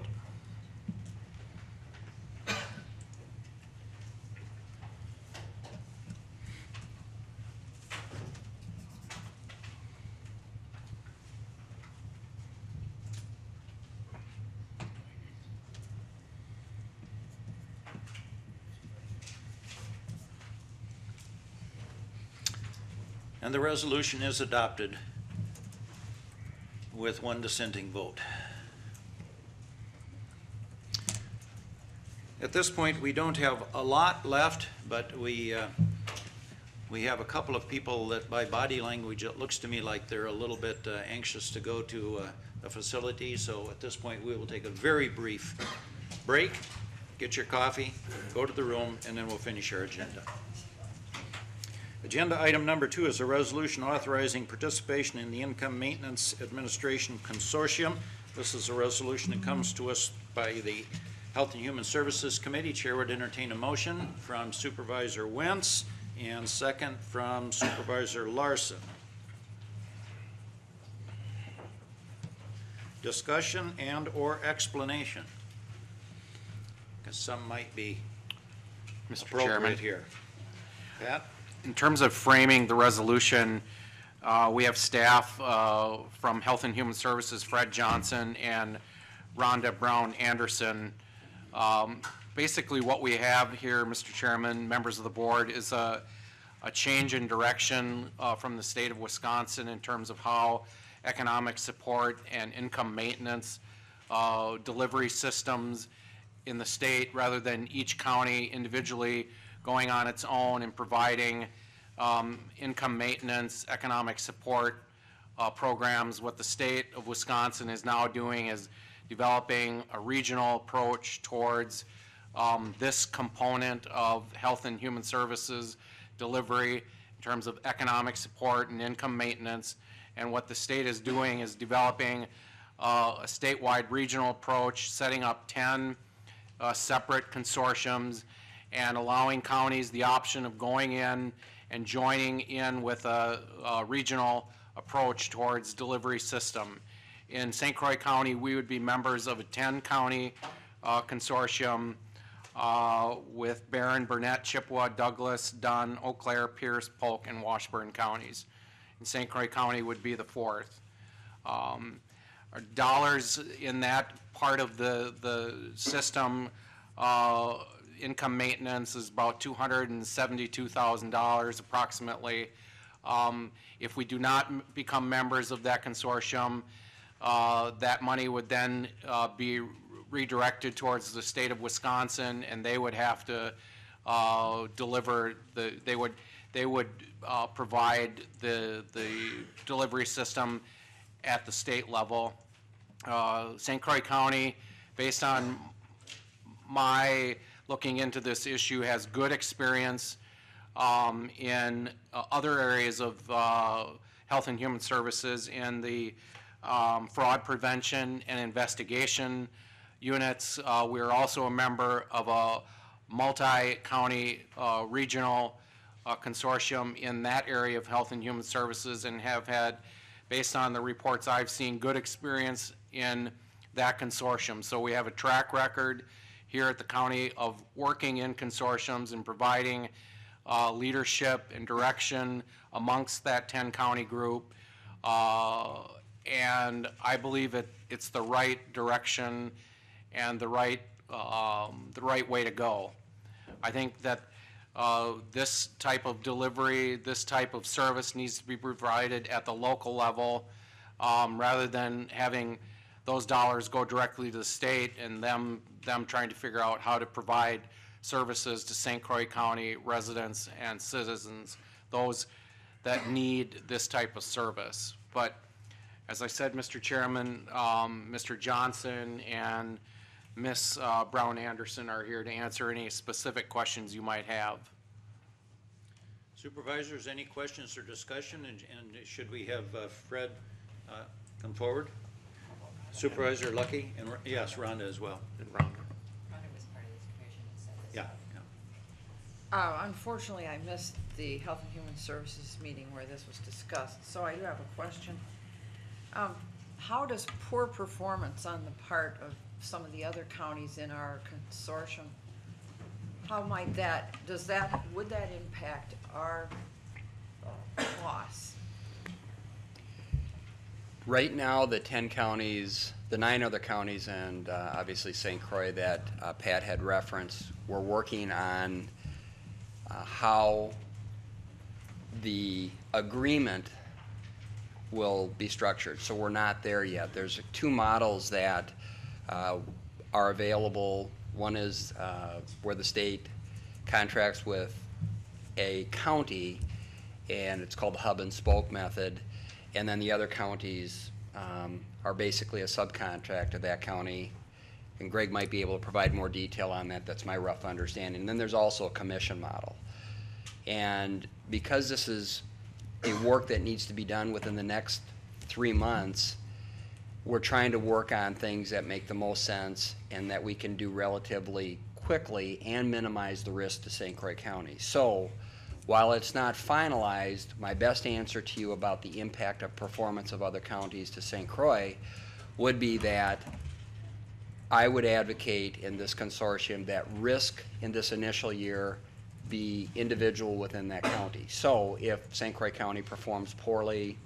And the resolution is adopted with one dissenting vote. At this point, we don't have a lot left, but we have a couple of people that by body language, it looks to me like they're a little bit anxious to go to a facility. So at this point, we will take a very brief break, get your coffee, go to the room, and then we'll finish our agenda. Agenda item number 2 is a resolution authorizing participation in the Income Maintenance Administration Consortium. This is a resolution that comes to us by the Health and Human Services Committee. Chair would entertain a motion from Supervisor Wentz and second from Supervisor Larson. Discussion and or explanation? Because some might be Mr. Chairman, appropriate here. Pat? in terms of framing the resolution, We have staff from Health and Human Services, Fred Johnson and Rhonda Brown Anderson. Basically what we have here, Mr. Chairman, members of the board, is a change in direction from the state of Wisconsin in terms of how economic support and income maintenance delivery systems in the state, rather than each county individually going on its own and providing income maintenance, economic support programs. What the state of Wisconsin is now doing is developing a regional approach towards this component of health and human services delivery in terms of economic support and income maintenance. And what the state is doing is developing a statewide regional approach, setting up 10 separate consortiums and allowing counties the option of going in and joining in with a regional approach towards delivery system. In St. Croix County, we would be members of a 10-county consortium with Barron, Burnett, Chippewa, Douglas, Dunn, Eau Claire, Pierce, Polk, and Washburn counties. And St. Croix County would be the fourth. Our dollars in that part of the system, income maintenance is about $272,000 approximately. If we do not become members of that consortium, that money would then be redirected towards the state of Wisconsin, and they would have to deliver they would provide the delivery system at the state level. St. Croix County, based on my looking into this issue, has good experience in other areas of health and human services in the fraud prevention and investigation units. We're also a member of a multi-county regional consortium in that area of health and human services, and have had, based on the reports I've seen, good experience in that consortium. So we have a track record here at the county of working in consortiums and providing leadership and direction amongst that 10-county group. And I believe it's the right direction and the right way to go. I think that this type of delivery, this type of service needs to be provided at the local level, rather than having those dollars go directly to the state and them trying to figure out how to provide services to St. Croix County residents and citizens, those that need this type of service. But as I said, Mr. Chairman, Mr. Johnson and Ms. Brown Anderson are here to answer any specific questions you might have. Supervisors, any questions or discussion? And should we have Fred come forward? Supervisor Lucky, and yes, Rhonda as well. And Rhonda. Rhonda was part of this commission and set this up. Yeah. Unfortunately, I missed the Health and Human Services meeting where this was discussed, so I do have a question. How does poor performance on the part of some of the other counties in our consortium, how might would that impact our costs? Right now, the 10 counties, the 9 other counties, and obviously St. Croix that Pat had referenced, we're working on how the agreement will be structured. So we're not there yet. There's 2 models that are available. One is where the state contracts with a county, and it's called the hub and spoke method. And then the other counties are basically a subcontract of that county. And Greg might be able to provide more detail on that. That's my rough understanding. And then there's also a commission model. And because this is a work that needs to be done within the next 3 months, we're trying to work on things that make the most sense and that we can do relatively quickly and minimize the risk to St. Croix County. So while it's not finalized, my best answer to you about the impact of performance of other counties to St. Croix would be that I would advocate in this consortium that risk in this initial year be individual within that county. So if St. Croix County performs poorly,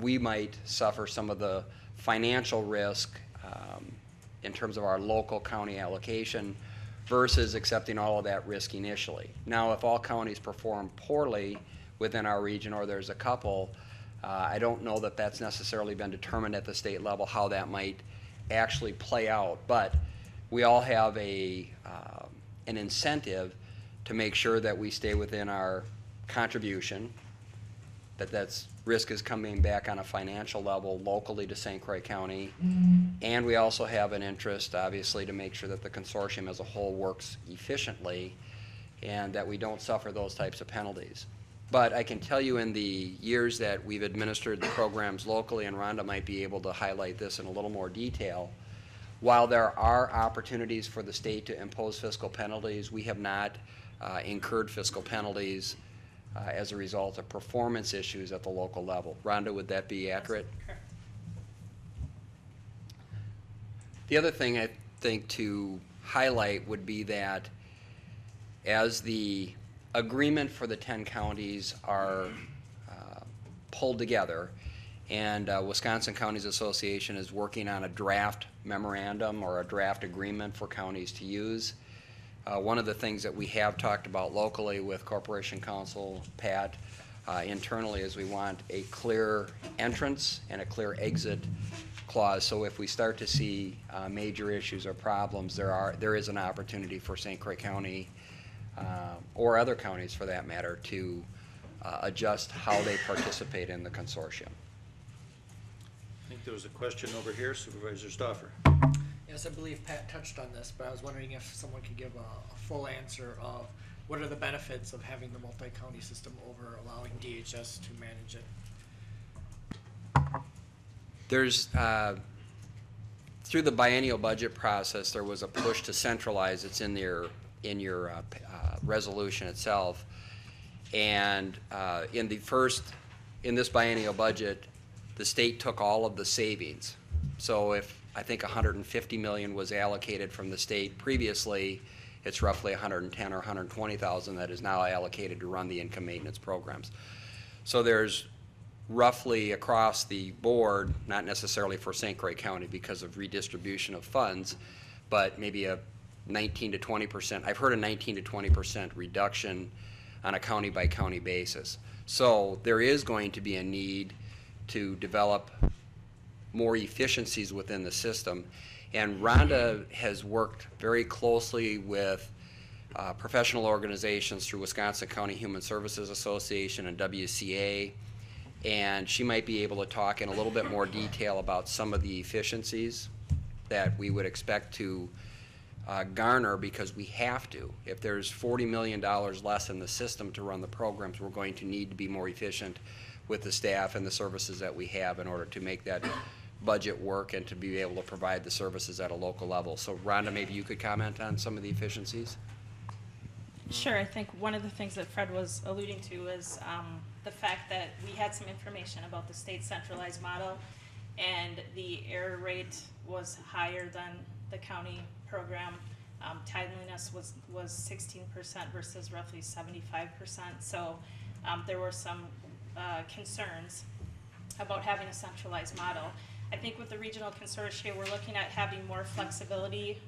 we might suffer some of the financial risk in terms of our local county allocation versus accepting all of that risk initially. Now, if all counties perform poorly within our region, or there's a couple, I don't know that that's necessarily been determined at the state level how that might actually play out, but we all have an incentive to make sure that we stay within our contribution, that's risk is coming back on a financial level locally to St. Croix County, and we also have an interest, obviously, to make sure that the consortium as a whole works efficiently and that we don't suffer those types of penalties. But I can tell you in the years that we've administered the programs locally, and Rhonda might be able to highlight this in a little more detail, while there are opportunities for the state to impose fiscal penalties, we have not incurred fiscal penalties as a result of performance issues at the local level. Rhonda, would that be accurate? Correct. The other thing I think to highlight would be that as the agreement for the 10 counties are pulled together, and Wisconsin Counties Association is working on a draft memorandum or a draft agreement for counties to use. One of the things that we have talked about locally with Corporation Counsel, Pat, internally is we want a clear entrance and a clear exit clause. So if we start to see major issues or problems, there is an opportunity for St. Croix County or other counties for that matter to adjust how they participate in the consortium. I think there was a question over here, Supervisor Stoffer. Yes, I believe Pat touched on this, but I was wondering if someone could give a full answer of what are the benefits of having the multi-county system over allowing DHS to manage it? There's, through the biennial budget process, there was a push to centralize. It's in your resolution itself. And in this biennial budget, the state took all of the savings. So if I think 150 million was allocated from the state previously, it's roughly 110 or 120,000 that is now allocated to run the income maintenance programs. So there's roughly across the board, not necessarily for St. Croix County because of redistribution of funds, but maybe a 19 to 20%, I've heard a 19 to 20% reduction on a county by county basis. So there is going to be a need to develop more efficiencies within the system. And Rhonda has worked very closely with professional organizations through Wisconsin County Human Services Association and WCA, and she might be able to talk in a little bit more detail about some of the efficiencies that we would expect to garner because we have to. If there's $40 million less in the system to run the programs, we're going to need to be more efficient with the staff and the services that we have in order to make that budget work and to be able to provide the services at a local level. So Rhonda, maybe you could comment on some of the efficiencies? Sure. I think one of the things that Fred was alluding to is the fact that we had some information about the state centralized model, and the error rate was higher than the county program. Timeliness was 16% versus roughly 75%. So there were some concerns about having a centralized model. I think with the regional consortia, we're looking at having more flexibility,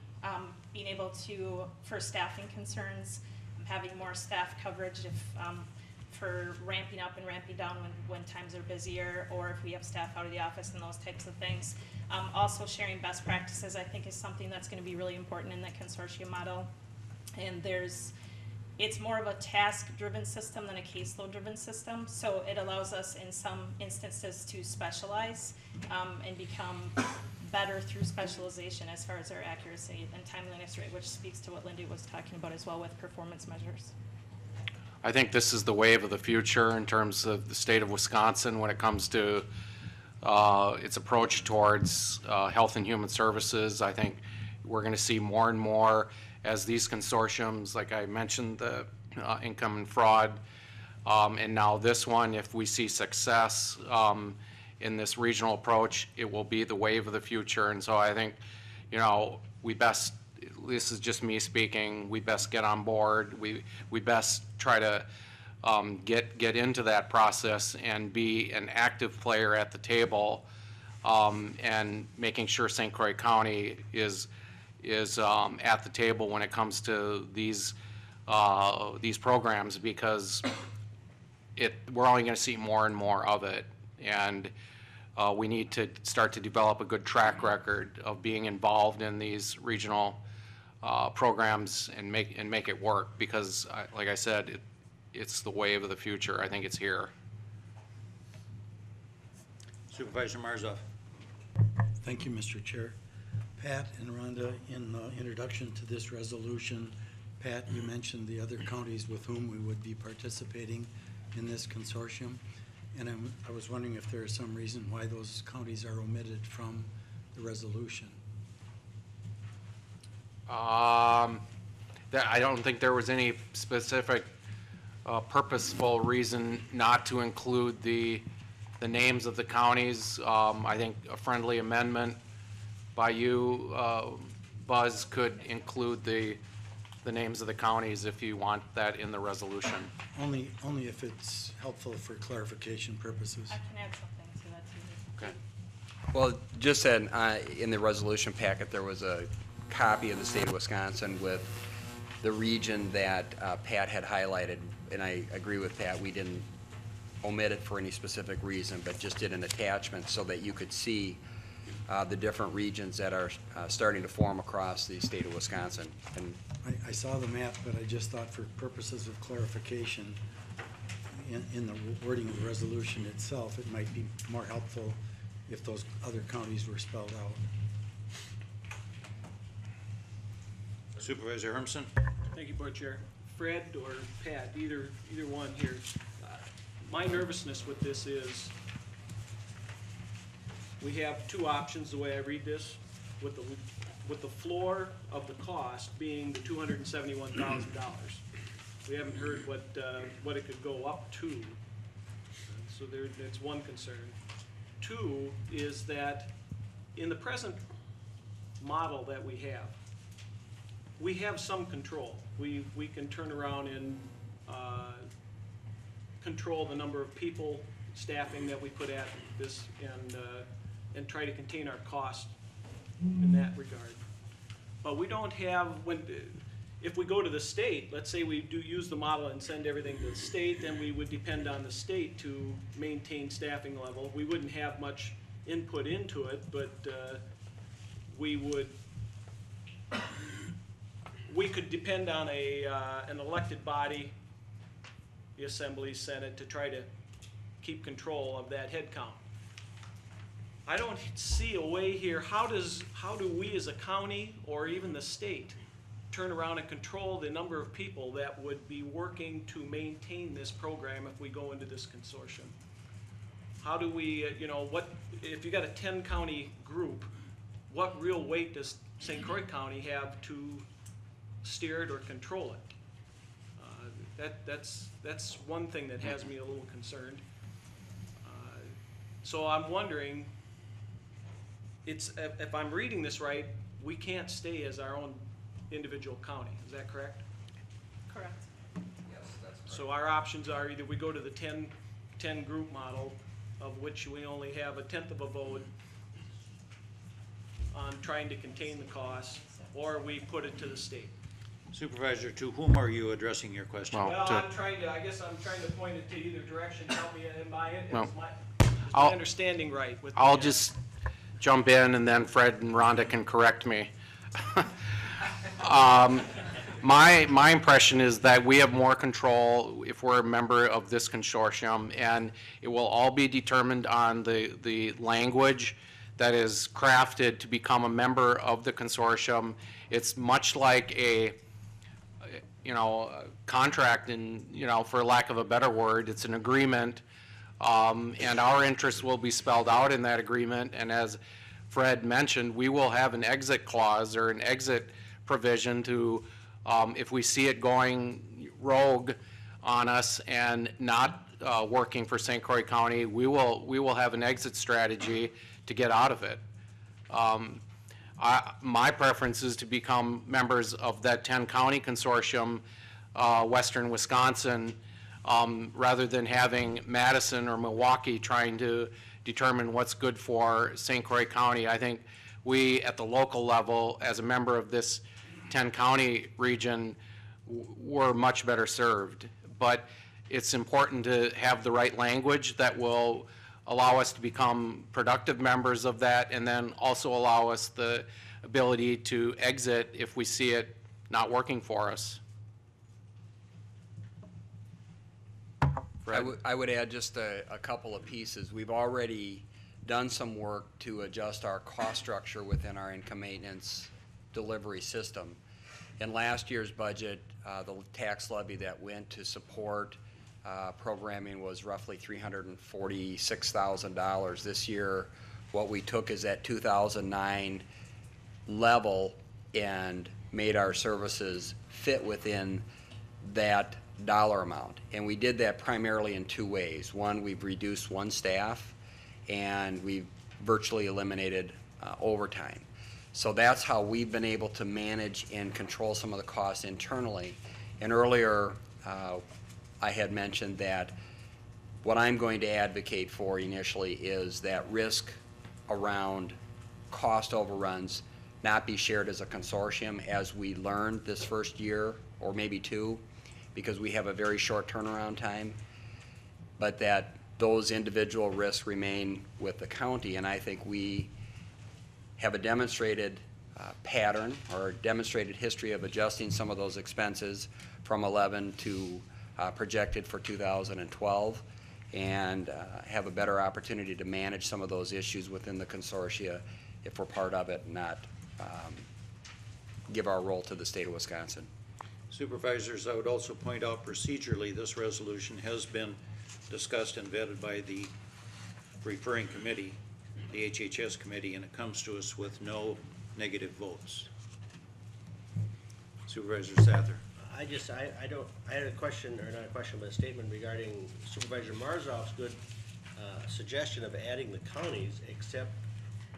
being able to, for staffing concerns, having more staff coverage for ramping up and ramping down when times are busier, or if we have staff out of the office and those types of things. Also sharing best practices, I think, is something that's going to be really important in the consortium model. And it's more of a task-driven system than a caseload-driven system, so it allows us in some instances to specialize and become better through specialization as far as our accuracy and timeliness rate, which speaks to what Lindy was talking about as well with performance measures. I think this is the wave of the future in terms of the state of Wisconsin when it comes to its approach towards health and human services. I think we're going to see more and more as these consortiums, like I mentioned, the income and fraud, and now this one, if we see success in this regional approach, it will be the wave of the future. And so I think, we best this is just me speaking, we best get on board. We best try to get into that process and be an active player at the table, and making sure St. Croix County is at the table when it comes to these programs, because we're only going to see more and more of it, and we need to start to develop a good track record of being involved in these regional programs and make it work, because like I said, it's the wave of the future. I think it's here. Supervisor Marzov. Thank you, Mr. Chair. Pat and Rhonda, in the introduction to this resolution, Pat, you mentioned the other counties with whom we would be participating in this consortium, and I was wondering if there is some reason why those counties are omitted from the resolution. I don't think there was any specific purposeful reason not to include the names of the counties. I think a friendly amendment by you, Buzz, could include the names of the counties if you want that in the resolution. Only if it's helpful for clarification purposes. I can add something to that too. Okay. Well, just that in the resolution packet, there was a copy of the state of Wisconsin with the region that Pat had highlighted, and I agree with Pat, we didn't omit it for any specific reason, but just did an attachment so that you could see the different regions that are starting to form across the state of Wisconsin. And I saw the map, but I just thought for purposes of clarification, in the wording of the resolution itself, it might be more helpful if those other counties were spelled out. Supervisor Hermsen. Thank you, Board Chair. Fred or Pat, either one here. My nervousness with this is we have two options the way I read this, with the floor of the cost being the $271,000. We haven't heard what it could go up to. So that's one concern. Two is that in the present model that we have some control. We can turn around and control the number of people, staffing that we put at this, and try to contain our costs in that regard. But we don't have, if we go to the state, let's say we do use the model and send everything to the state, then we would depend on the state to maintain staffing level. We wouldn't have much input into it, but we could depend on an elected body, the Assembly, Senate, to try to keep control of that head count. I don't see a way here, how do we as a county or even the state turn around and control the number of people that would be working to maintain this program if we go into this consortium? How do we, if you got a 10-county group, what real weight does St. Croix County have to steer it or control it? That's one thing that has me a little concerned. So I'm wondering, if I'm reading this right, we can't stay as our own individual county. Is that correct? Correct. yes, that's correct. So our options are either we go to the 10 group model, of which we only have 1/10 of a vote on trying to contain the costs, or we put it to the state. Supervisor, to whom are you addressing your question? Well, Well, I guess I'm trying to point it to either direction, help me in my, Well, is my I'll- understanding right? With I'll the, just jump in, and then Fred and Rhonda can correct me. My impression is that we have more control if we're a member of this consortium, and it will all be determined on the language that is crafted to become a member of the consortium. It's much like a contract, and for lack of a better word, it's an agreement, and our interests will be spelled out in that agreement. And as Fred mentioned, we will have an exit clause or an exit provision to, if we see it going rogue on us and not working for St. Croix County, we will have an exit strategy to get out of it. My preference is to become members of that 10-county consortium, Western Wisconsin, rather than having Madison or Milwaukee trying to determine what's good for St. Croix County. I think we, at the local level, as a member of this 10-county region, were much better served. But it's important to have the right language that will allow us to become productive members of that, and then also allow us the ability to exit if we see it not working for us. I would add just a couple of pieces. We've already done some work to adjust our cost structure within our income maintenance delivery system. In last year's budget, the tax levy that went to support programming was roughly $346,000. This year, what we took is that 2009 level and made our services fit within that dollar amount. And we did that primarily in two ways. One, we've reduced one staff, and we've virtually eliminated overtime. So that's how we've been able to manage and control some of the costs internally. And earlier, I had mentioned that what I'm going to advocate for initially is that risk around cost overruns not be shared as a consortium as we learned this first year, or maybe two, because we have a very short turnaround time, but that those individual risks remain with the county. And I think we have a demonstrated pattern or demonstrated history of adjusting some of those expenses from 11 to projected for 2012, and have a better opportunity to manage some of those issues within the consortia if we're part of it, and not give our role to the state of Wisconsin. Supervisors, I would also point out procedurally, this resolution has been discussed and vetted by the referring committee, the HHS committee, and it comes to us with no negative votes. Supervisor Sather. I had a question, or not a question, but a statement regarding Supervisor Marzov's good suggestion of adding the counties, except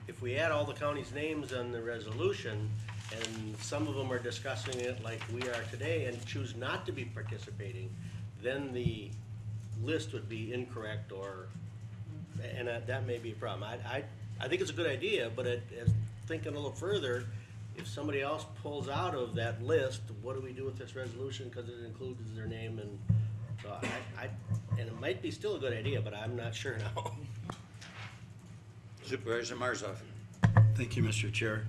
if we add all the counties' names on the resolution, and some of them are discussing it like we are today and choose not to be participating, then the list would be incorrect, and that may be a problem. I think it's a good idea, but as thinking a little further, if somebody else pulls out of that list, what do we do with this resolution, because it includes their name? And so and it might be still a good idea, but I'm not sure now. Supervisor Marzov. Thank you, Mr. Chair.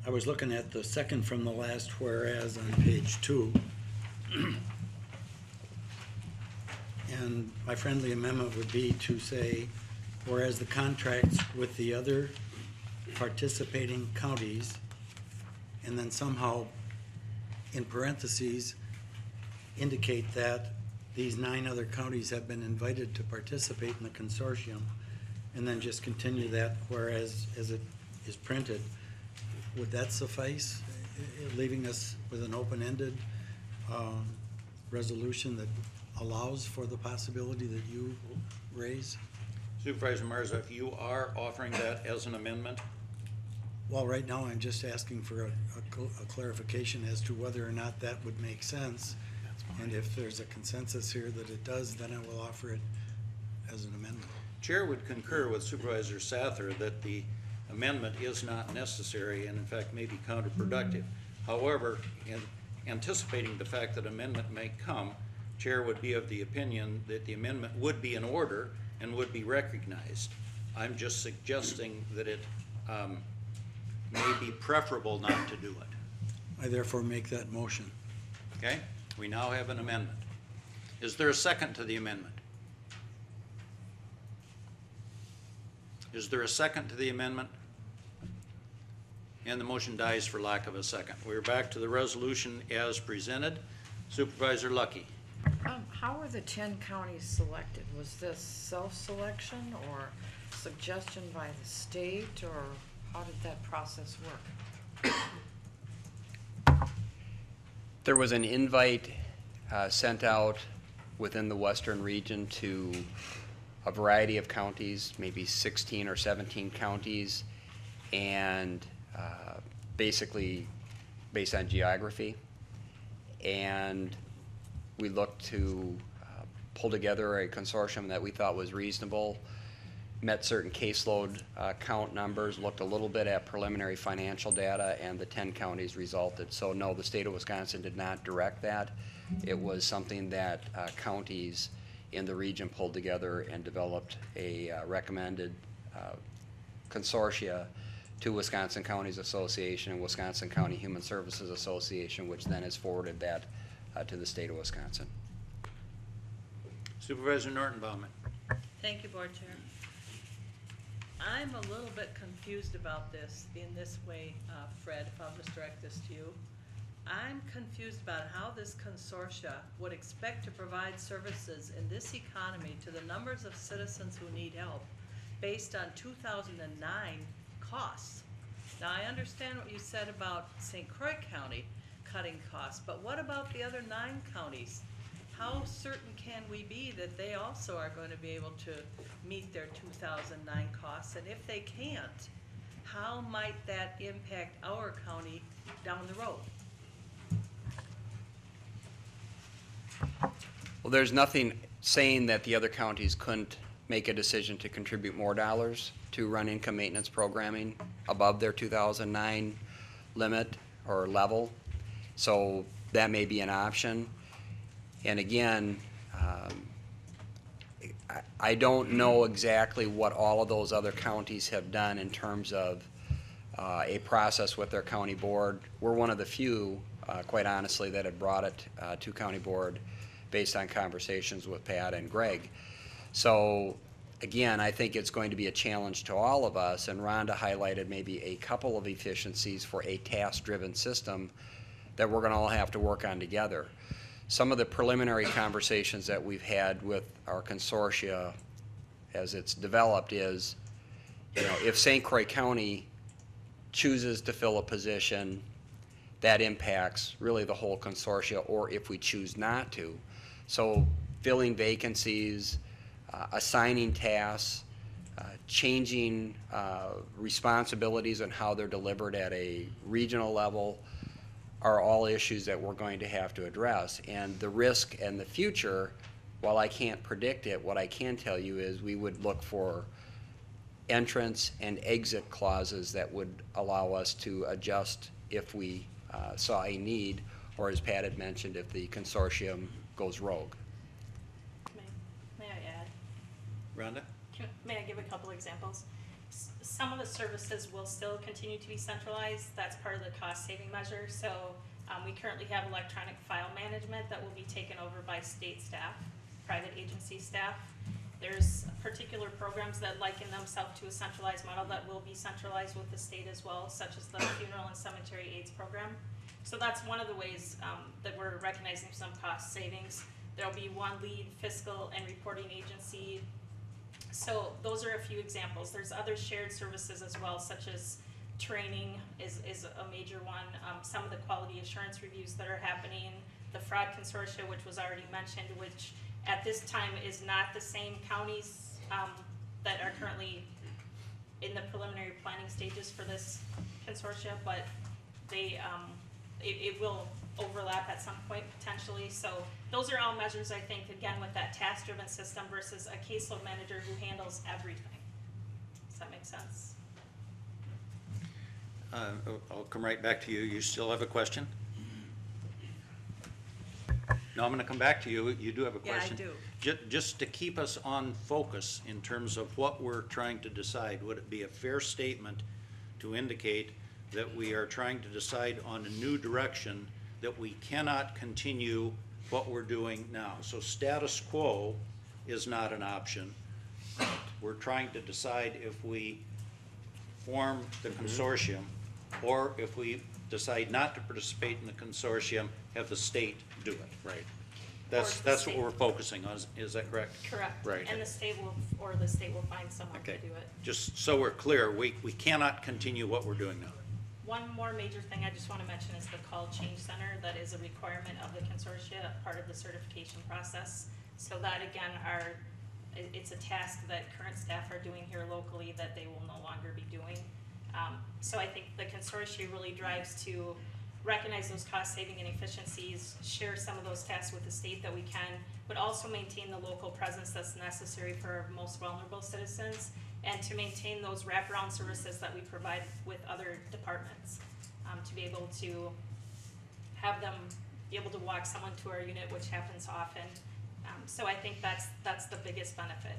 I was looking at the second from the last whereas on page 2. And my friendly amendment would be to say, whereas the contracts with the other participating counties, and then somehow in parentheses indicate that these 9 other counties have been invited to participate in the consortium, and then just continue that whereas as it is printed. Would that suffice, leaving us with an open-ended resolution that allows for the possibility that you raise? Supervisor Marzov, you are offering that as an amendment? Well, right now I'm just asking for a clarification as to whether or not that would make sense. And if there's a consensus here that it does, then I will offer it as an amendment. Chair would concur with Supervisor Sather that the amendment is not necessary and in fact may be counterproductive. However, in anticipating the fact that amendment may come, Chair would be of the opinion that the amendment would be in order and would be recognized. I'm just suggesting that it may be preferable not to do it. I therefore make that motion. Okay, we now have an amendment. Is there a second to the amendment? Is there a second to the amendment? And the motion dies for lack of a second. We're back to the resolution as presented. Supervisor Lucky. How were the 10 counties selected? Was this self-selection or suggestion by the state, or how did that process work? There was an invite sent out within the western region to a variety of counties, maybe 16 or 17 counties, and basically based on geography. And we looked to pull together a consortium that we thought was reasonable, met certain caseload count numbers, looked a little bit at preliminary financial data, and the 10 counties resulted. So no, the state of Wisconsin did not direct that. It was something that counties in the region pulled together and developed a recommended consortia to Wisconsin Counties Association and Wisconsin County Human Services Association, which then has forwarded that to the state of Wisconsin. Supervisor Norton-Baumann. Thank you, Board Chair. I'm a little bit confused about this in this way, Fred, if I'll just direct this to you. I'm confused about how this consortia would expect to provide services in this economy to the numbers of citizens who need help based on 2009 costs. Now, I understand what you said about St. Croix County cutting costs, but what about the other 9 counties? How certain can we be that they also are going to be able to meet their 2009 costs? And if they can't, how might that impact our county down the road? Well, there's nothing saying that the other counties couldn't make a decision to contribute more dollars to run income maintenance programming above their 2009 limit or level. So that may be an option. And again, I don't know exactly what all of those other counties have done in terms of a process with their county board. We're one of the few, quite honestly, that had brought it to county board based on conversations with Pat and Greg. So again, I think it's going to be a challenge to all of us, and Rhonda highlighted maybe a couple of efficiencies for a task-driven system that we're going to all have to work on together. Some of the preliminary conversations that we've had with our consortia as it's developed is, if St. Croix County chooses to fill a position, that impacts really the whole consortia, or if we choose not to. So filling vacancies, assigning tasks, changing responsibilities and how they're delivered at a regional level are all issues that we're going to have to address. And the risk and the future, while I can't predict it, what I can tell you is we would look for entrance and exit clauses that would allow us to adjust if we saw a need, or as Pat had mentioned, if the consortium goes rogue. May I add? Rhonda? May I give a couple examples? Some of the services will still continue to be centralized. That's part of the cost-saving measure. So we currently have electronic file management that will be taken over by state staff, private agency staff. There's particular programs that liken themselves to a centralized model that will be centralized with the state as well, such as the Funeral and Cemetery AIDS program. So that's one of the ways that we're recognizing some cost savings. There'll be one lead fiscal and reporting agency. So those are a few examples. There's other shared services as well, such as training is a major one. Some of the quality assurance reviews that are happening, the fraud consortia, which was already mentioned, which at this time is not the same counties that are currently in the preliminary planning stages for this consortia, but they it will overlap at some point potentially. So those are all measures, I think, again, with that task-driven system versus a caseload manager who handles everything. Does that make sense? I'll come right back to you. You still have a question? No, I'm going to come back to you. You do have a question? Yeah, I do. Just to keep us on focus in terms of what we're trying to decide, would it be a fair statement to indicate that we are trying to decide on a new direction, that we cannot continue what we're doing now? So status quo is not an option. We're trying to decide if we form the consortium, or if we decide not to participate in the consortium, have the state do it. Right. That's what we're focusing on, is that correct? Correct. Right. And the state will find someone to do it. Just so we're clear, we cannot continue what we're doing now. One more major thing I just want to mention is the call change center. That is a requirement of the consortia, part of the certification process. So that again it's a task that current staff are doing here locally that they will no longer be doing. So I think the consortium really drives to recognize those cost saving and efficiencies, share some of those tasks with the state that we can, but also maintain the local presence that's necessary for our most vulnerable citizens, and to maintain those wraparound services that we provide with other departments, to be able to have them be able to walk someone to our unit, which happens often. So I think that's the biggest benefit.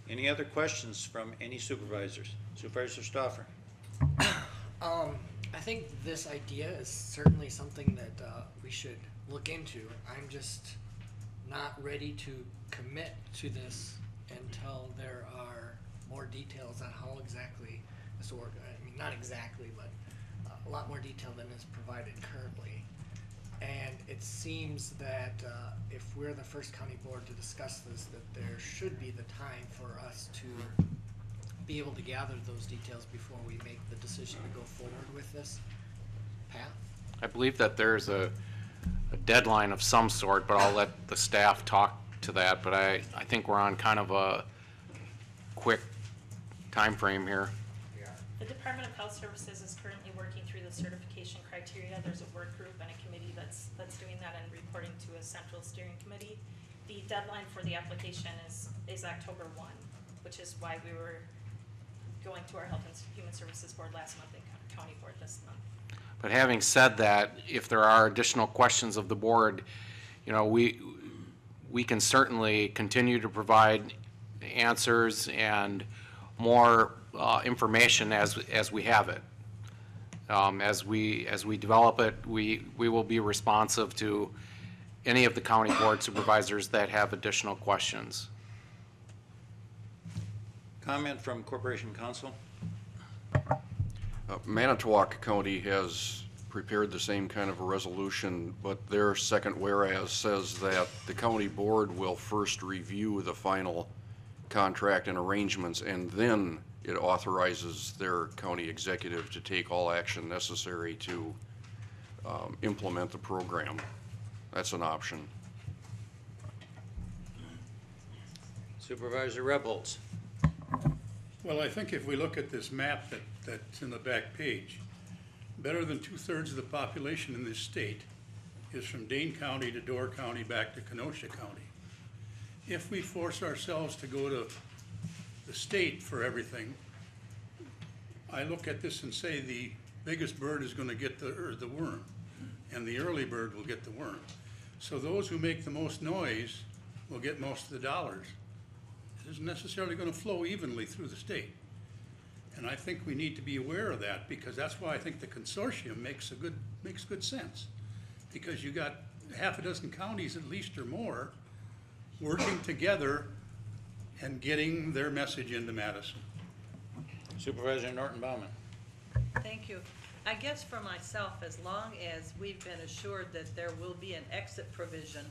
Any other questions from any supervisors? Supervisor Stoffer? I think this idea is certainly something that we should look into. I'm just not ready to commit to this until there are more details on how exactly this will work. I mean, not exactly, but a lot more detail than is provided currently. And it seems that if we're the first county board to discuss this, that there should be the time for us to be able to gather those details before we make the decision to go forward with this path. I believe that there's a deadline of some sort, but I'll let the staff talk to that. But I think we're on kind of a quick time frame here. The Department of Health Services is currently working through the certification criteria. There's a work group and a committee that's doing that and reporting to a central steering committee. The deadline for the application is October 1, which is why we were going to our Health and Human Services Board last month and County Board this month. But having said that, if there are additional questions of the board, we can certainly continue to provide answers and more information as we have it. As we develop it, we will be responsive to any of the county board supervisors that have additional questions. Comment from Corporation Counsel? Manitowoc County has prepared the same kind of a resolution, but their second whereas says that the county board will first review the final contract and arrangements, and then it authorizes their county executive to take all action necessary to implement the program. That's an option. Supervisor Rebholz? Well, I think if we look at this map that's in the back page, better than 2/3 of the population in this state is from Dane County to Door County back to Kenosha County. If we force ourselves to go to the state for everything, I look at this and say the biggest bird is going to get the worm, and the early bird will get the worm. So those who make the most noise will get most of the dollars. It isn't necessarily going to flow evenly through the state. And I think we need to be aware of that, because that's why I think the consortium makes good sense. Because you got half a dozen counties at least or more working together and getting their message into Madison. Supervisor Norton Baumann? Thank you. I guess for myself, as long as we've been assured that there will be an exit provision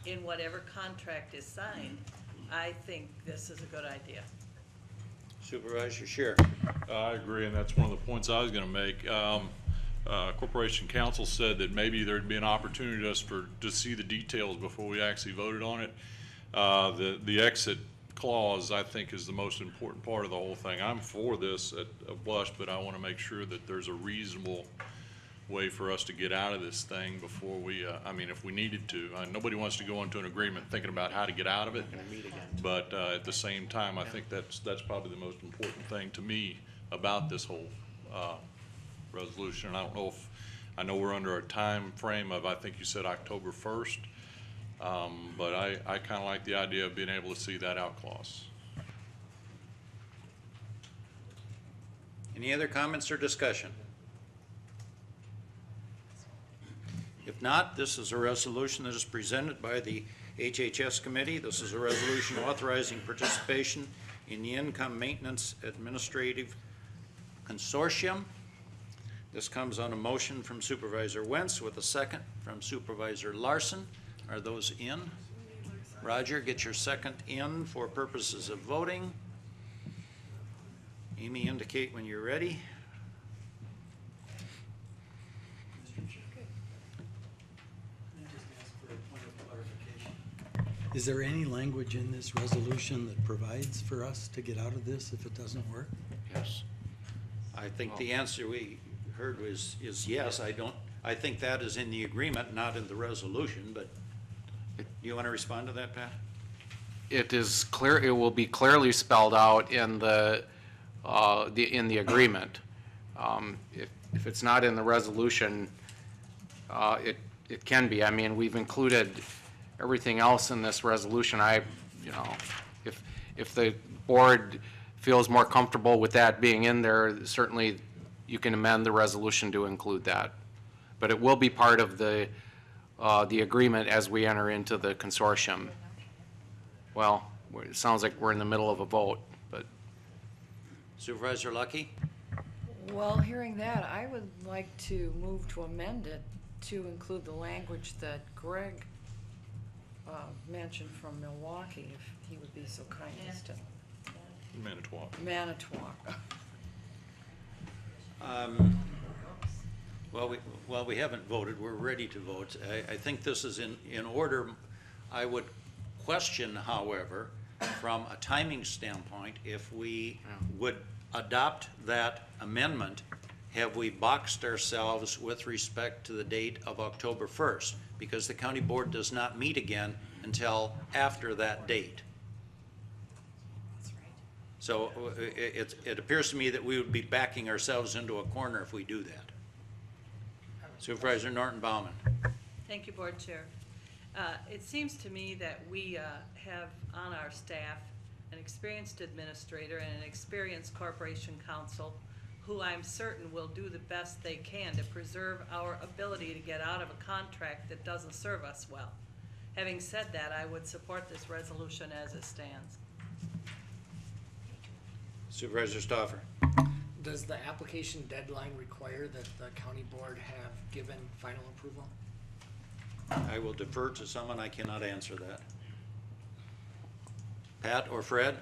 in whatever contract is signed, I think this is a good idea. Supervisor Scheer? I agree, and that's one of the points I was going to make. Corporation Counsel said that maybe there'd be an opportunity to see the details before we actually voted on it. The exit clause, I think, is the most important part of the whole thing. I'm for this at a blush, but I want to make sure that there's a reasonable way for us to get out of this thing before we, if we needed to. Nobody wants to go into an agreement thinking about how to get out of it. But at the same time, I think that's probably the most important thing to me about this whole resolution. I don't know if, I know we're under a time frame of, I think you said October 1st, but I kind of like the idea of being able to see that out clause. Any other comments or discussion? If not, this is a resolution that is presented by the HHS Committee. This is a resolution authorizing participation in the Income Maintenance Administrative Consortium. This comes on a motion from Supervisor Wentz with a second from Supervisor Larson. Are those in? Roger, get your second in for purposes of voting. Amy, indicate when you're ready. Is there any language in this resolution that provides for us to get out of this if it doesn't work? Yes. I think the answer we heard is yes. I think that is in the agreement, not in the resolution, but do you want to respond to that, Pat? It is clear, it will be clearly spelled out in the agreement. If it's not in the resolution, it can be. I mean, we've included everything else in this resolution. If the board feels more comfortable with that being in there, certainly you can amend the resolution to include that. But it will be part of the agreement as we enter into the consortium. Well, it sounds like we're in the middle of a vote, but. Supervisor Lucky? Well, hearing that, I would like to move to amend it to include the language that Greg mentioned from Milwaukee, if he would be so kind as to. Manitowoc. Manitowoc. Well, we haven't voted. We're ready to vote. I think this is in order. I would question, however, from a timing standpoint, if we would adopt that amendment, have we boxed ourselves with respect to the date of October 1st? Because the county board does not meet again until after that date. So it appears to me that we would be backing ourselves into a corner if we do that. Supervisor Norton Baumann. Thank you, Board Chair. It seems to me that we have on our staff an experienced administrator and an experienced corporation counsel who I'm certain will do the best they can to preserve our ability to get out of a contract that doesn't serve us well. Having said that, I would support this resolution as it stands. Supervisor Stoffer. Does the application deadline require that the county board have given final approval? I will defer to someone. I cannot answer that. Pat or Fred?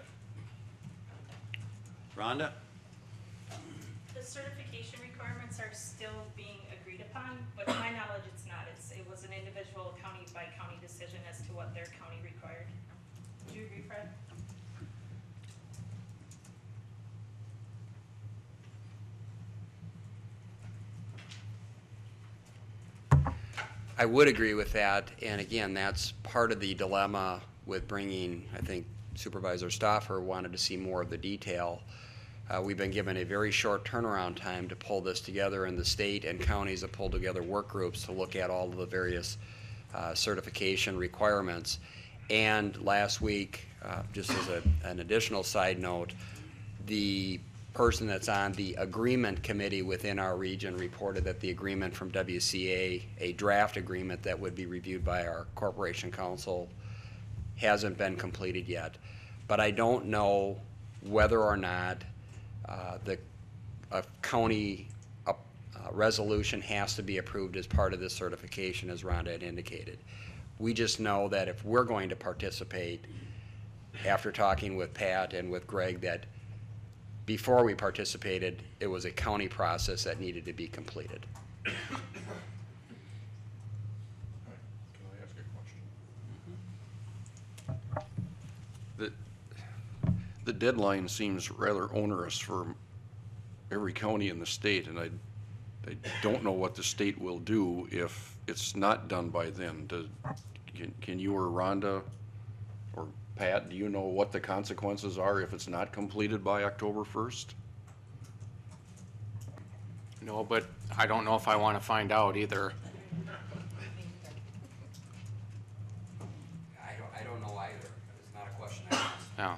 Rhonda? The certification requirements are still being agreed upon, but to my knowledge, it's not. It was an individual county by county decision as to what their county required. Do you agree, Fred? I would agree with that, and again, that's part of the dilemma with bringing, I think Supervisor Stoffer wanted to see more of the detail. We've been given a very short turnaround time to pull this together, and the state and counties have pulled together work groups to look at all of the various certification requirements. And last week, just as an additional side note, the person that's on the agreement committee within our region reported that the agreement from WCA, a draft agreement that would be reviewed by our corporation council, hasn't been completed yet. But I don't know whether or not a county resolution has to be approved as part of this certification, as Rhonda had indicated. We just know that if we're going to participate, after talking with Pat and with Greg, that before we participated, it was a county process that needed to be completed. Can I ask a question? The deadline seems rather onerous for every county in the state, and I don't know what the state will do if it's not done by then. Can you or Rhonda or Pat, do you know what the consequences are if it's not completed by October 1st? No, but I don't know if I want to find out either. I don't know either. It's not a question I asked. Yeah.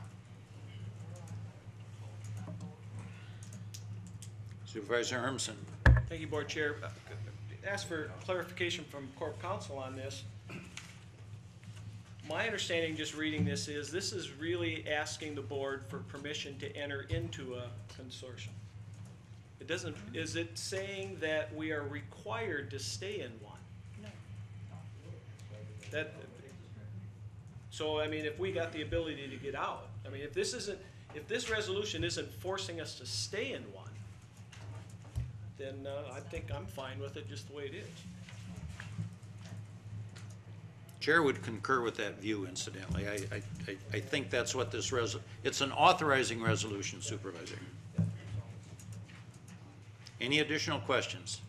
Supervisor Hermsen. Thank you, Board Chair. Ask for clarification from Corp Counsel on this. My understanding, just reading this is really asking the board for permission to enter into a consortium. It doesn't, is it saying that we are required to stay in one? No. That, so, I mean, if we got the ability to get out, I mean, if this resolution isn't forcing us to stay in one, then I think I'm fine with it just the way it is. Chair would concur with that view, incidentally. I think that's what this it's an authorizing resolution, Supervisor. Any additional questions?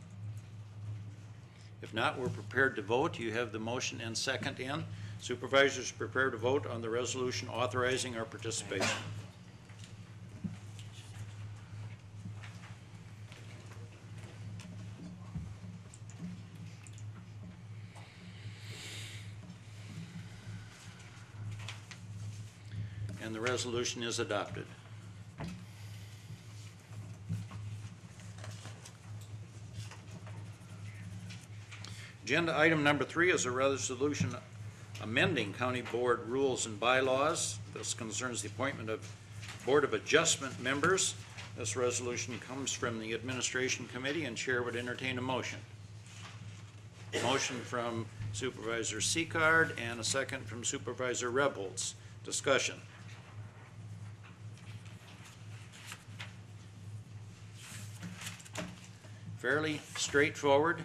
If not, we're prepared to vote. You have the motion and second in. Supervisors, prepare to vote on the resolution authorizing our participation. And the resolution is adopted. Agenda item number 3 is a resolution amending County Board rules and bylaws. This concerns the appointment of Board of Adjustment members. This resolution comes from the Administration Committee, and Chair would entertain a motion. Motion from Supervisor Seacard and a second from Supervisor Rebholz. Discussion. Fairly straightforward.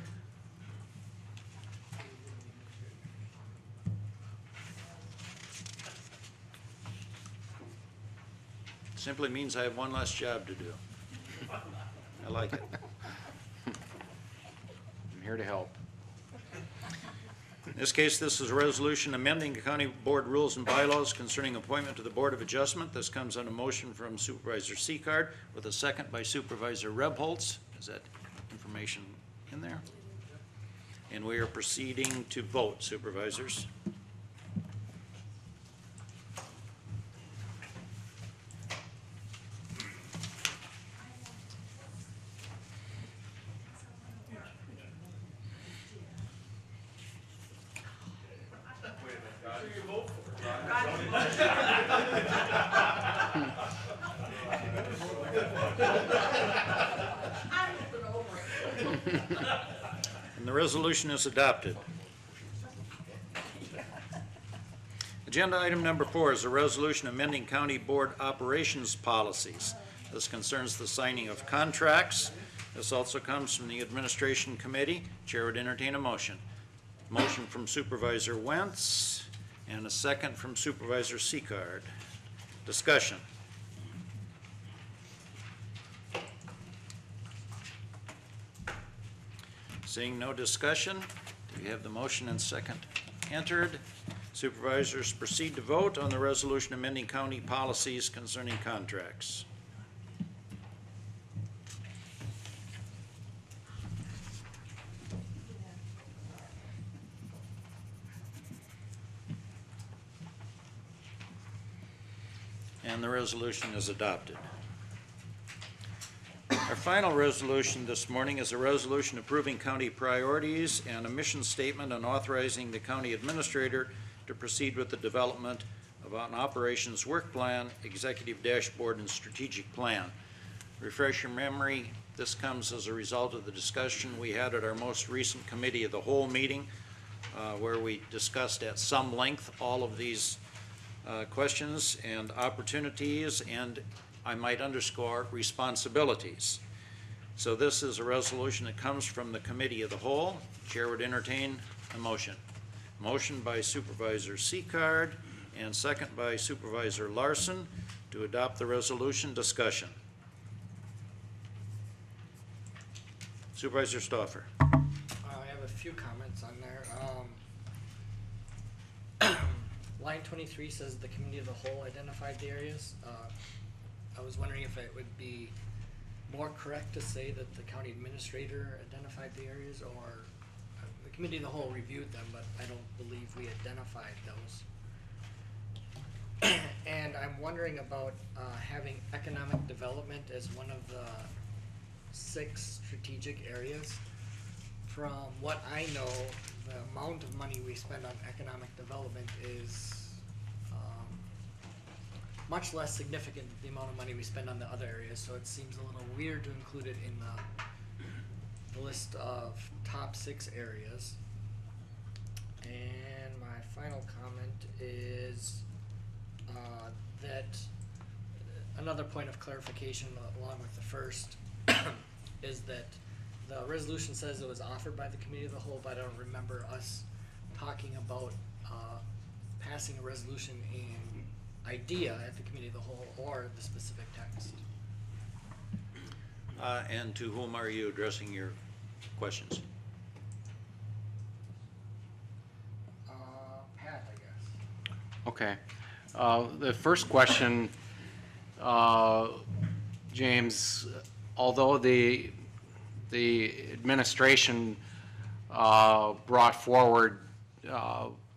Simply means I have one less job to do. I like it. I'm here to help. In this case, this is a resolution amending the County Board rules and bylaws concerning appointment to the Board of Adjustment. This comes on a motion from Supervisor Seacard with a second by Supervisor Rebholz. Is that information in there? And we are proceeding to vote, Supervisors. And the resolution is adopted. Agenda item number 4 is a resolution amending County Board operations policies. This concerns the signing of contracts. This also comes from the Administration Committee. Chair would entertain a motion. Motion from Supervisor Wentz and a second from Supervisor Seacard. Discussion. Seeing no discussion, do we have the motion and second entered? Supervisors, proceed to vote on the resolution amending county policies concerning contracts. And the resolution is adopted. Our final resolution this morning is a resolution approving county priorities and a mission statement and authorizing the county administrator to proceed with the development of an operations work plan, executive dashboard, and strategic plan. Refresh your memory, this comes as a result of the discussion we had at our most recent committee of the whole meeting, where we discussed at some length all of these questions and opportunities, and I might underscore responsibilities. So this is a resolution that comes from the committee of the whole. Chair would entertain a motion. Motion by Supervisor Seacard and second by Supervisor Larson to adopt the resolution. Discussion. Supervisor Stauffer. I have a few comments on there. Line 23 says the committee of the whole identified the areas. I was wondering if it would be more correct to say that the county administrator identified the areas, or the committee of the whole reviewed them, but I don't believe we identified those. And I'm wondering about having economic development as one of the 6 strategic areas. From what I know, the amount of money we spend on economic development is much less significant than the amount of money we spend on the other areas, so it seems a little weird to include it in the list of top 6 areas. And my final comment is that another point of clarification along with the first is that the resolution says it was offered by the committee of the whole, but I don't remember us talking about passing a resolution in idea at the committee of the whole or the specific text. And to whom are you addressing your questions? Pat, I guess. Okay. The first question, James, although the administration brought forward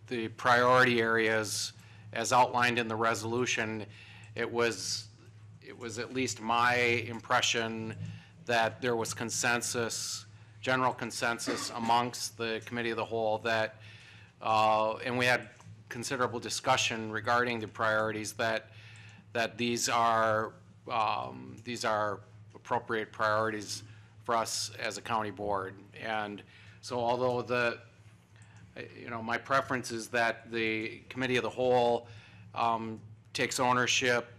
the priority areas as outlined in the resolution, it was at least my impression that there was consensus, general consensus amongst the committee of the whole that, and we had considerable discussion regarding the priorities, that these are appropriate priorities for us as a county board. And so although my preference is that the committee of the whole takes ownership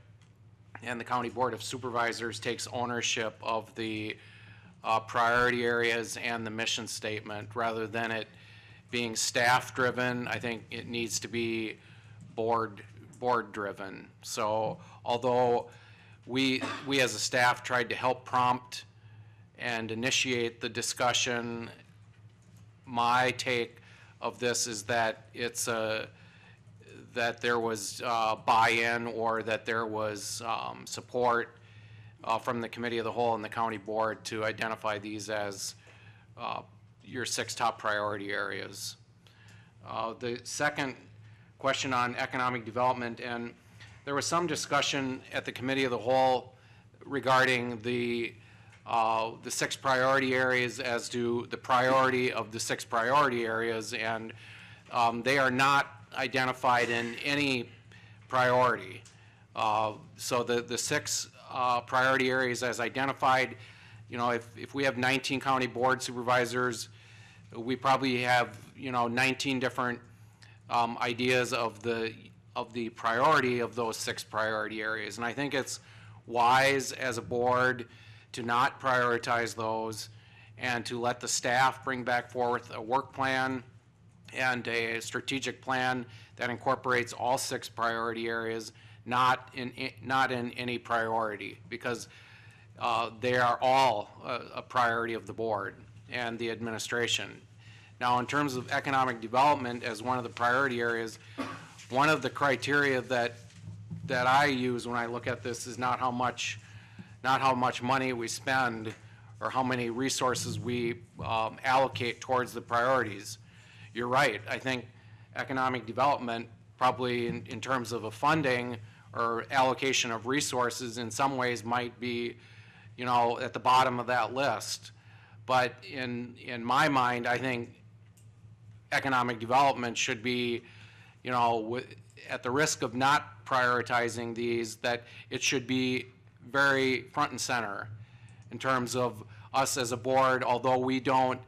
and the county board of supervisors takes ownership of the priority areas and the mission statement rather than it being staff driven, I think it needs to be board driven. So although we as a staff tried to help prompt and initiate the discussion, my take of this is that that there was buy-in or that there was support from the committee of the whole and the county board to identify these as your 6 top priority areas. The second question on economic development, and there was some discussion at the committee of the whole regarding the 6 priority areas as to the priority of the 6 priority areas, and they are not identified in any priority. So the 6 priority areas as identified, if we have 19 county board supervisors, we probably have 19 different ideas of the priority of those 6 priority areas. And I think it's wise as a board to not prioritize those and to let the staff bring back forth a work plan and a strategic plan that incorporates all 6 priority areas, not in any priority, because they are all a priority of the board and the administration. Now, in terms of economic development as one of the priority areas, one of the criteria that I use when I look at this is not how much money we spend or how many resources we allocate towards the priorities. You're right. I think economic development probably in terms of a funding or allocation of resources in some ways might be, at the bottom of that list. But in my mind, I think economic development should be, at the risk of not prioritizing these, that it should be very front and center in terms of us as a board, although we don't,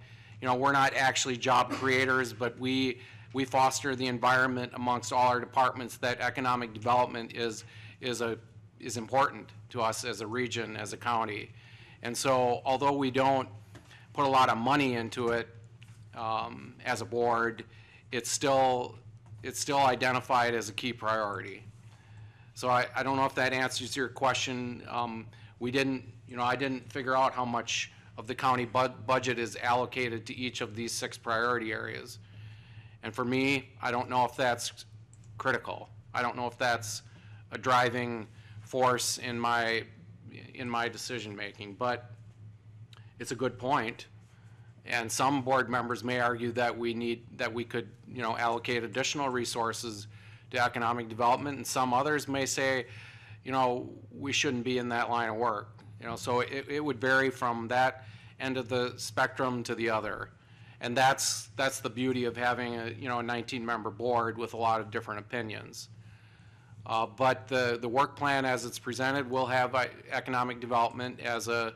we're not actually job creators, but we foster the environment amongst all our departments that economic development is important to us as a region, as a county. And so although we don't put a lot of money into it as a board, it's still identified as a key priority. So I don't know if that answers your question. I didn't figure out how much of the county budget is allocated to each of these 6 priority areas. And for me, I don't know if that's critical. I don't know if that's a driving force in my decision making, but it's a good point. And some board members may argue that we could, allocate additional resources to economic development, and some others may say, we shouldn't be in that line of work. So it would vary from that end of the spectrum to the other. And that's the beauty of having a 19-member board with a lot of different opinions. But the work plan as it's presented will have economic development as a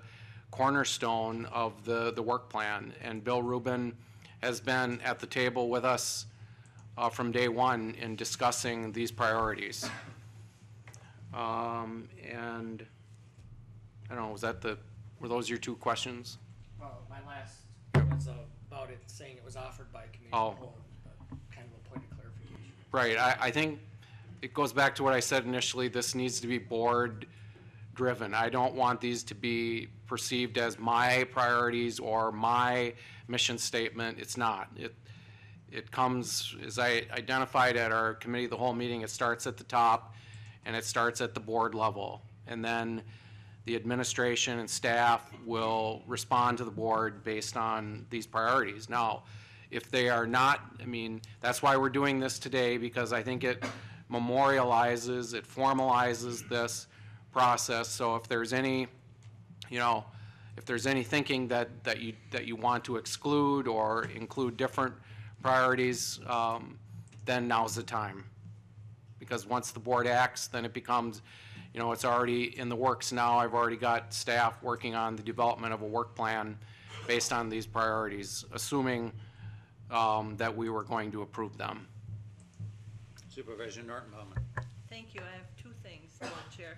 cornerstone of the work plan. And Bill Rubin has been at the table with us from day one in discussing these priorities. And I don't know, were those your 2 questions? Well, my last was about it saying it was offered by committee of the whole, but kind of a point of clarification. Right, I think it goes back to what I said initially, this needs to be board-driven. I don't want these to be perceived as my priorities or my mission statement. It's not. It comes, as I identified at our committee of the whole meeting, it starts at the top and it starts at the board level. And then the administration and staff will respond to the board based on these priorities. Now, if they are not, I mean, that's why we're doing this today, because I think it memorializes, it formalizes this process. So if there's any, you know, if there's any thinking that you want to exclude or include different priorities, then now's the time. Because once the board acts, then it becomes, you know, it's already in the works now. I've already got staff working on the development of a work plan based on these priorities, assuming that we were going to approve them. Supervisor Norton-Baumann. Thank you. I have two things, Board Chair.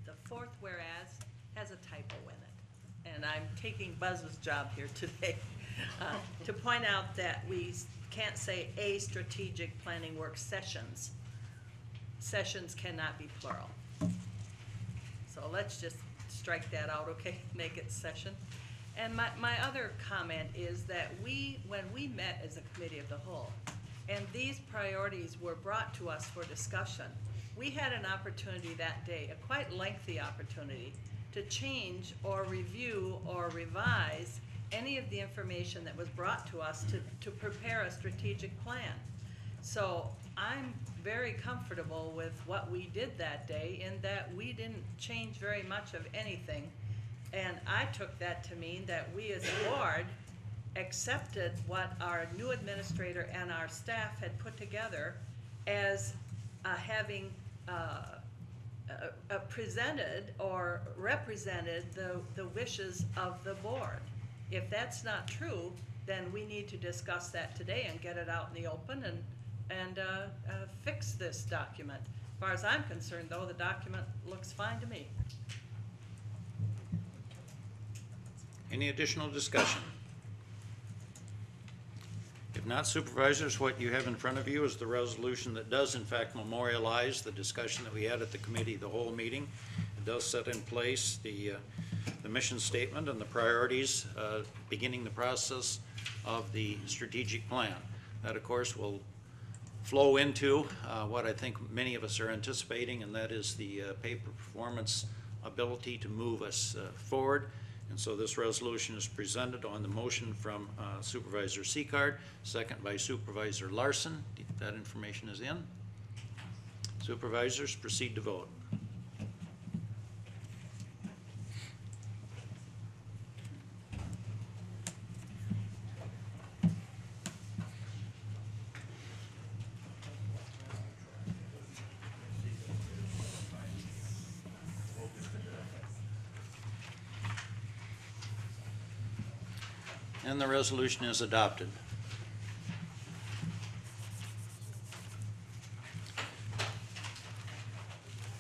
The fourth whereas has a typo in it, and I'm taking Buzz's job here today to point out that we can't say a strategic planning work sessions. Sessions cannot be plural. So let's just strike that out, okay? Make it session. And my other comment is that when we met as a committee of the whole, and these priorities were brought to us for discussion, we had an opportunity that day, a quite lengthy opportunity, to change or review or revise any of the information that was brought to us to prepare a strategic plan. So I'm very comfortable with what we did that day in that we didn't change very much of anything. And I took that to mean that we as a board accepted what our new administrator and our staff had put together as having presented or represented the wishes of the board. If that's not true, then we need to discuss that today and get it out in the open and fix this document. As far as I'm concerned, though, the document looks fine to me. Any additional discussion? If not, supervisors, what you have in front of you is the resolution that does in fact memorialize the discussion that we had at the committee, the whole meeting. It does set in place the mission statement and the priorities, beginning the process of the strategic plan. That, of course, will flow into what I think many of us are anticipating, and that is the pay performance ability to move us forward. And so this resolution is presented on the motion from Supervisor Seacard, second by Supervisor Larson. That information is in. Supervisors, proceed to vote. And the resolution is adopted.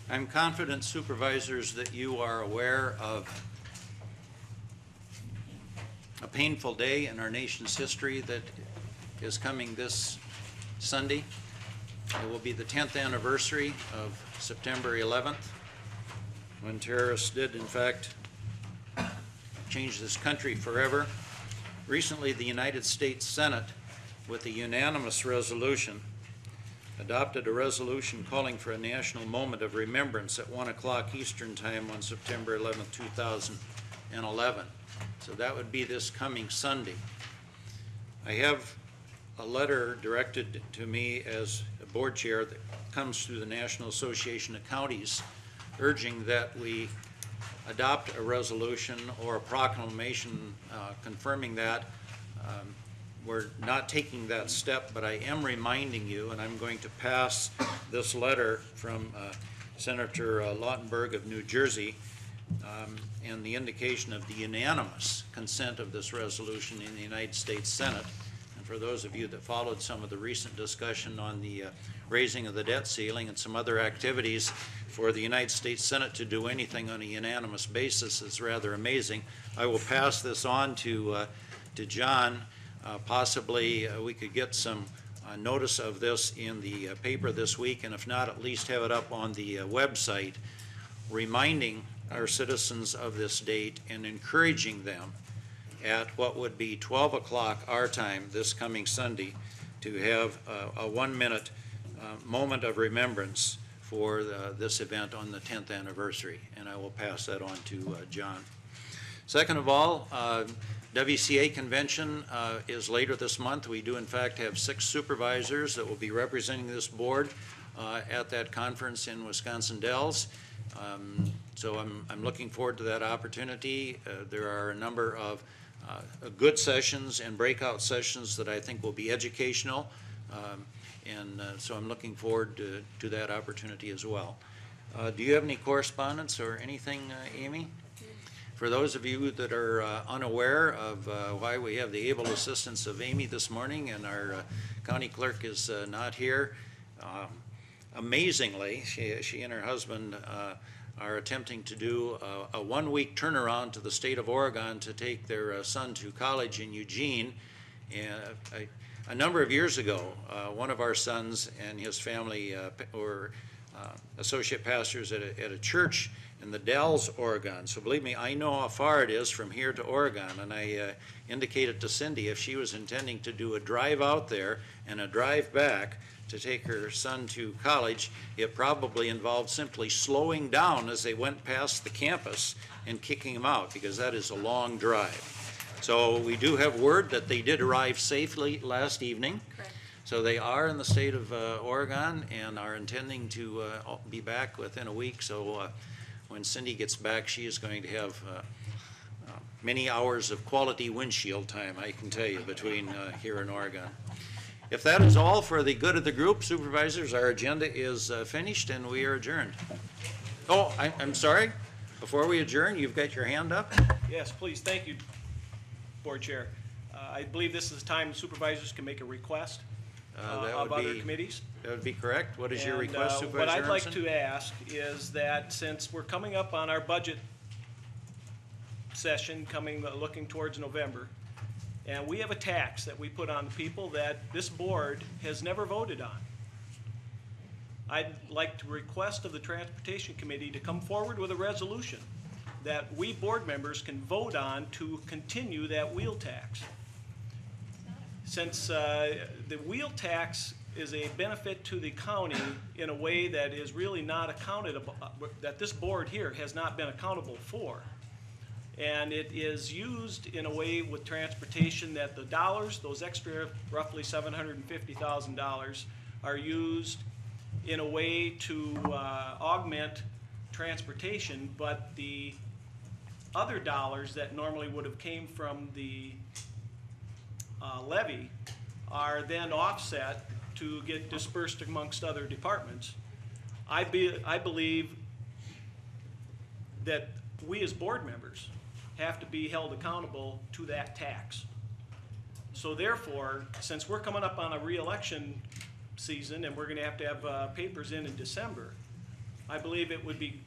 I'm confident, supervisors, that you are aware of a painful day in our nation's history that is coming this Sunday. It will be the 10th anniversary of September 11th, when terrorists did, in fact, change this country forever. Recently, the United States Senate, with a unanimous resolution, adopted a resolution calling for a national moment of remembrance at 1 o'clock Eastern Time on September 11, 2011. So that would be this coming Sunday. I have a letter directed to me as a board chair that comes through the National Association of Counties urging that we adopt a resolution or a proclamation confirming that. We're not taking that step, but I am reminding you, and I'm going to pass this letter from Senator Lautenberg of New Jersey, and the indication of the unanimous consent of this resolution in the United States Senate. And for those of you that followed some of the recent discussion on the raising of the debt ceiling and some other activities, for the United States Senate to do anything on a unanimous basis is rather amazing. I will pass this on to John. Possibly we could get some notice of this in the paper this week, and if not, at least have it up on the website, reminding our citizens of this date and encouraging them at what would be 12 o'clock our time this coming Sunday to have a 1-minute moment of remembrance for this event on the 10th anniversary, and I will pass that on to John. Second of all, WCA convention is later this month. We do in fact have 6 supervisors that will be representing this board at that conference in Wisconsin Dells. So I'm looking forward to that opportunity. There are a number of good sessions and breakout sessions that I think will be educational, so I'm looking forward to that opportunity as well. Do you have any correspondence or anything, Amy? For those of you that are unaware of why we have the able assistance of Amy this morning and our county clerk is not here, amazingly, she and her husband are attempting to do a 1-week turnaround to the state of Oregon to take their son to college in Eugene. And a number of years ago, one of our sons and his family were associate pastors at a church in the Dells, Oregon. So believe me, I know how far it is from here to Oregon, and I indicated to Cindy if she was intending to do a drive out there and a drive back to take her son to college, it probably involved simply slowing down as they went past the campus and kicking him out, because that is a long drive. So we do have word that they did arrive safely last evening. Correct. So they are in the state of Oregon and are intending to be back within a week. So when Cindy gets back, she is going to have many hours of quality windshield time, I can tell you, between here and Oregon. If that is all for the good of the group, supervisors, our agenda is finished and we are adjourned. Oh, I'm sorry. Before we adjourn, you've got your hand up? Yes, please, thank you, Board Chair. I believe this is the time supervisors can make a request of other committees. That would be correct. What is your request, Supervisor What I'd like Armisen? to ask is that since we're coming up on our budget session, looking towards November, and we have a tax that we put on the people that this board has never voted on, I'd like to request of the Transportation Committee to come forward with a resolution that we board members can vote on to continue that wheel tax. Since the wheel tax is a benefit to the county in a way that is really not accounted, that this board here has not been accountable for. And it is used in a way with transportation that the dollars, those extra roughly $750,000, are used in a way to augment transportation, but the other dollars that normally would have came from the levy are then offset to get dispersed amongst other departments. I believe that we as board members have to be held accountable to that tax. So therefore, since we're coming up on a re-election season and we're going to have papers in December, I believe it would be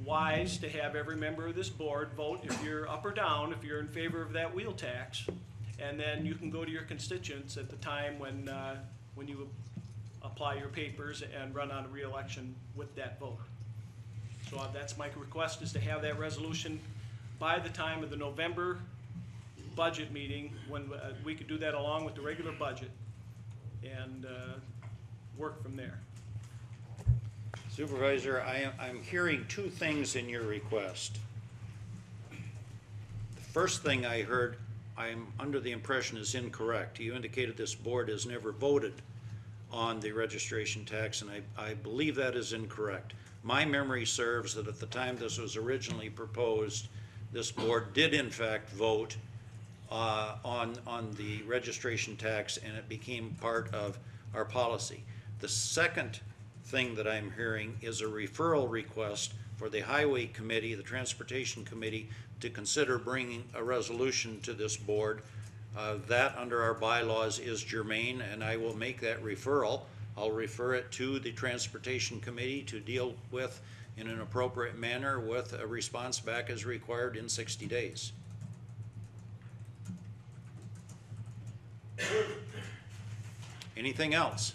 wise to have every member of this board vote if you're up or down, if you're in favor of that wheel tax, and then you can go to your constituents at the time when you apply your papers and run on a re-election with that vote. So that's my request, is to have that resolution by the time of the November budget meeting, when we could do that along with the regular budget and work from there. Supervisor, I'm hearing 2 things in your request. The first thing I heard, I'm under the impression is incorrect. You indicated this board has never voted on the registration tax, and I believe that is incorrect. My memory serves that at the time this was originally proposed, this board did in fact vote on the registration tax, and it became part of our policy. The second thing that I'm hearing is a referral request for the Highway Committee, the Transportation Committee, to consider bringing a resolution to this board. That under our bylaws is germane, and I will make that referral. I'll refer it to the Transportation Committee to deal with in an appropriate manner with a response back as required in 60 days. Anything else?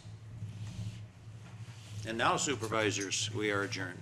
And now supervisors, we are adjourned.